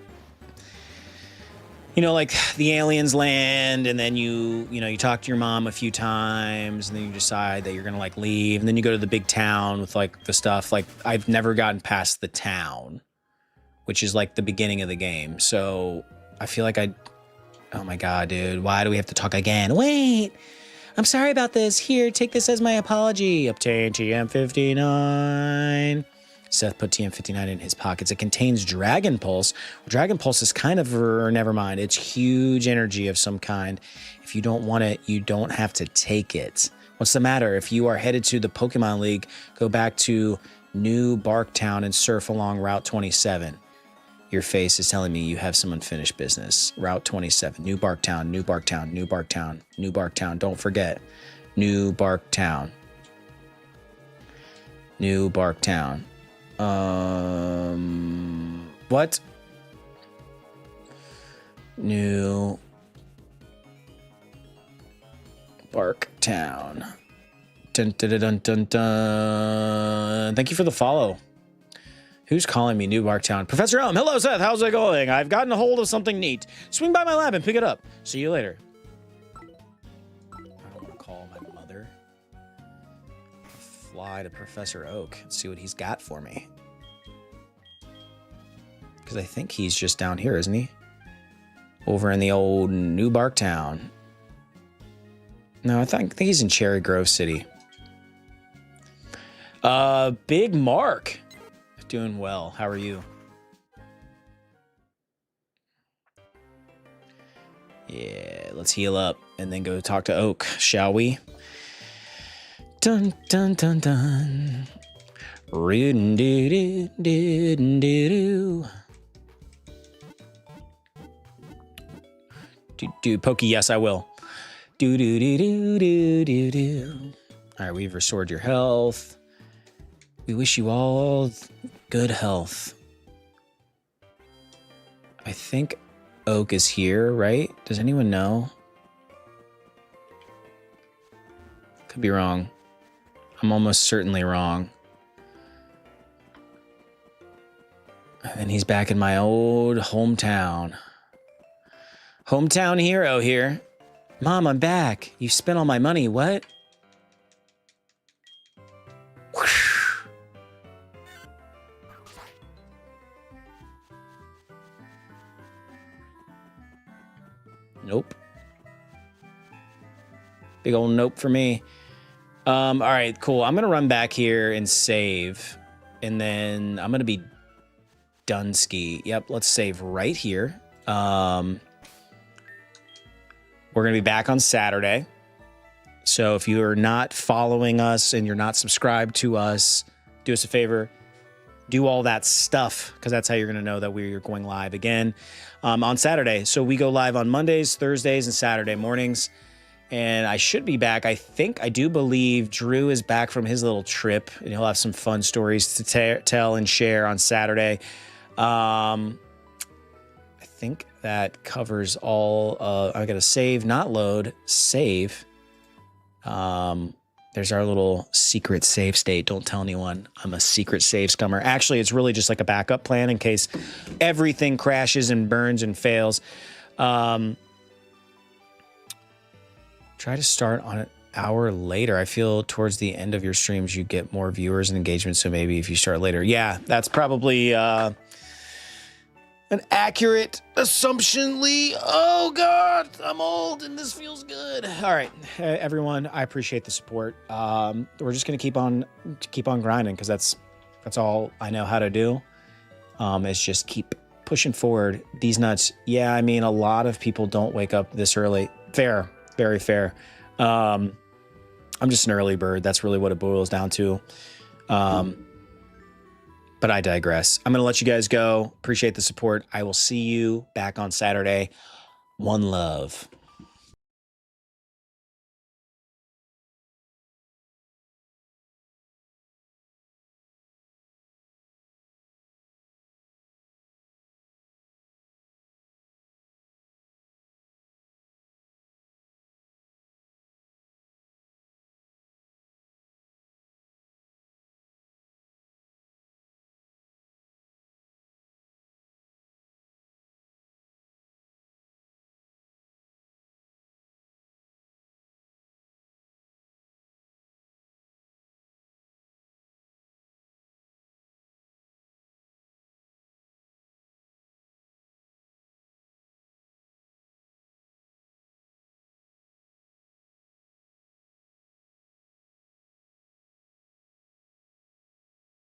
you know, like the aliens land, and then you talk to your mom a few times, and then you decide that you're going to like leave, and then you go to the big town with like the stuff. Like, I've never gotten past the town, which is like the beginning of the game. So I feel like oh my God, dude, why do we have to talk again? Wait, I'm sorry about this. Here, take this as my apology. Obtain TM59. Seth put TM59 in his pockets. It contains Dragon Pulse. Dragon Pulse is kind of, never mind. It's huge energy of some kind. If you don't want it, you don't have to take it. What's the matter? If you are headed to the Pokemon League, go back to New Barktown and surf along Route 27. Your face is telling me you have some unfinished business. Route 27, New Barktown, New Barktown, New Barktown, New Barktown. Don't forget, New Barktown. New Barktown. What? New Barktown. Dun, dun, dun, dun, dun. Thank you for the follow. Who's calling me? New Barktown. Professor Elm. Hello, Seth. How's it going? I've gotten a hold of something neat. Swing by my lab and pick it up. See you later. I don't want to call my mother. Fly to Professor Oak and see what he's got for me. Because I think he's just down here, isn't he? Over in the old New Barktown. No, I think he's in Cherry Grove City. Big Mark. Doing well. How are you? Yeah, let's heal up and then go talk to Oak, shall we? Dun dun dun dun. Do Pokey, yes, I will. Do do do do do do do. All right, we've restored your health. We wish you all good health. I think Oak is here, right? Does anyone know? Could be wrong. I'm almost certainly wrong. And he's back in my old hometown. Hometown hero here. Mom, I'm back. You spent all my money. What? Nope. Big old nope for me. All right, cool. I'm going to run back here and save. And then I'm going to be Dunsky. Yep, let's save right here. We're going to be back on Saturday. So if you are not following us and you're not subscribed to us, do us a favor. Do all that stuff, because that's how you're going to know that we're going live again on Saturday. So we go live on Mondays, Thursdays, and Saturday mornings. And I should be back. I do believe Drew is back from his little trip, and he'll have some fun stories to tell and share on Saturday. I think that covers all. I got to save, not load, save. There's our little secret save state. Don't tell anyone I'm a secret save scummer. Actually, it's really just like a backup plan in case everything crashes and burns and fails. Try to start on an hour later. I feel towards the end of your streams, you get more viewers and engagement. So maybe if you start later. Yeah, that's probably an accurate assumption, Lee. Oh, God, I'm old and this feels good. All right, everyone, I appreciate the support. We're just going to keep on grinding because that's all I know how to do is just keep pushing forward. These nuts. Yeah, I mean, a lot of people don't wake up this early. Fair. Very fair. I'm just an early bird. That's really what it boils down to. But I digress. I'm going to let you guys go. Appreciate the support. I will see you back on Saturday. One love.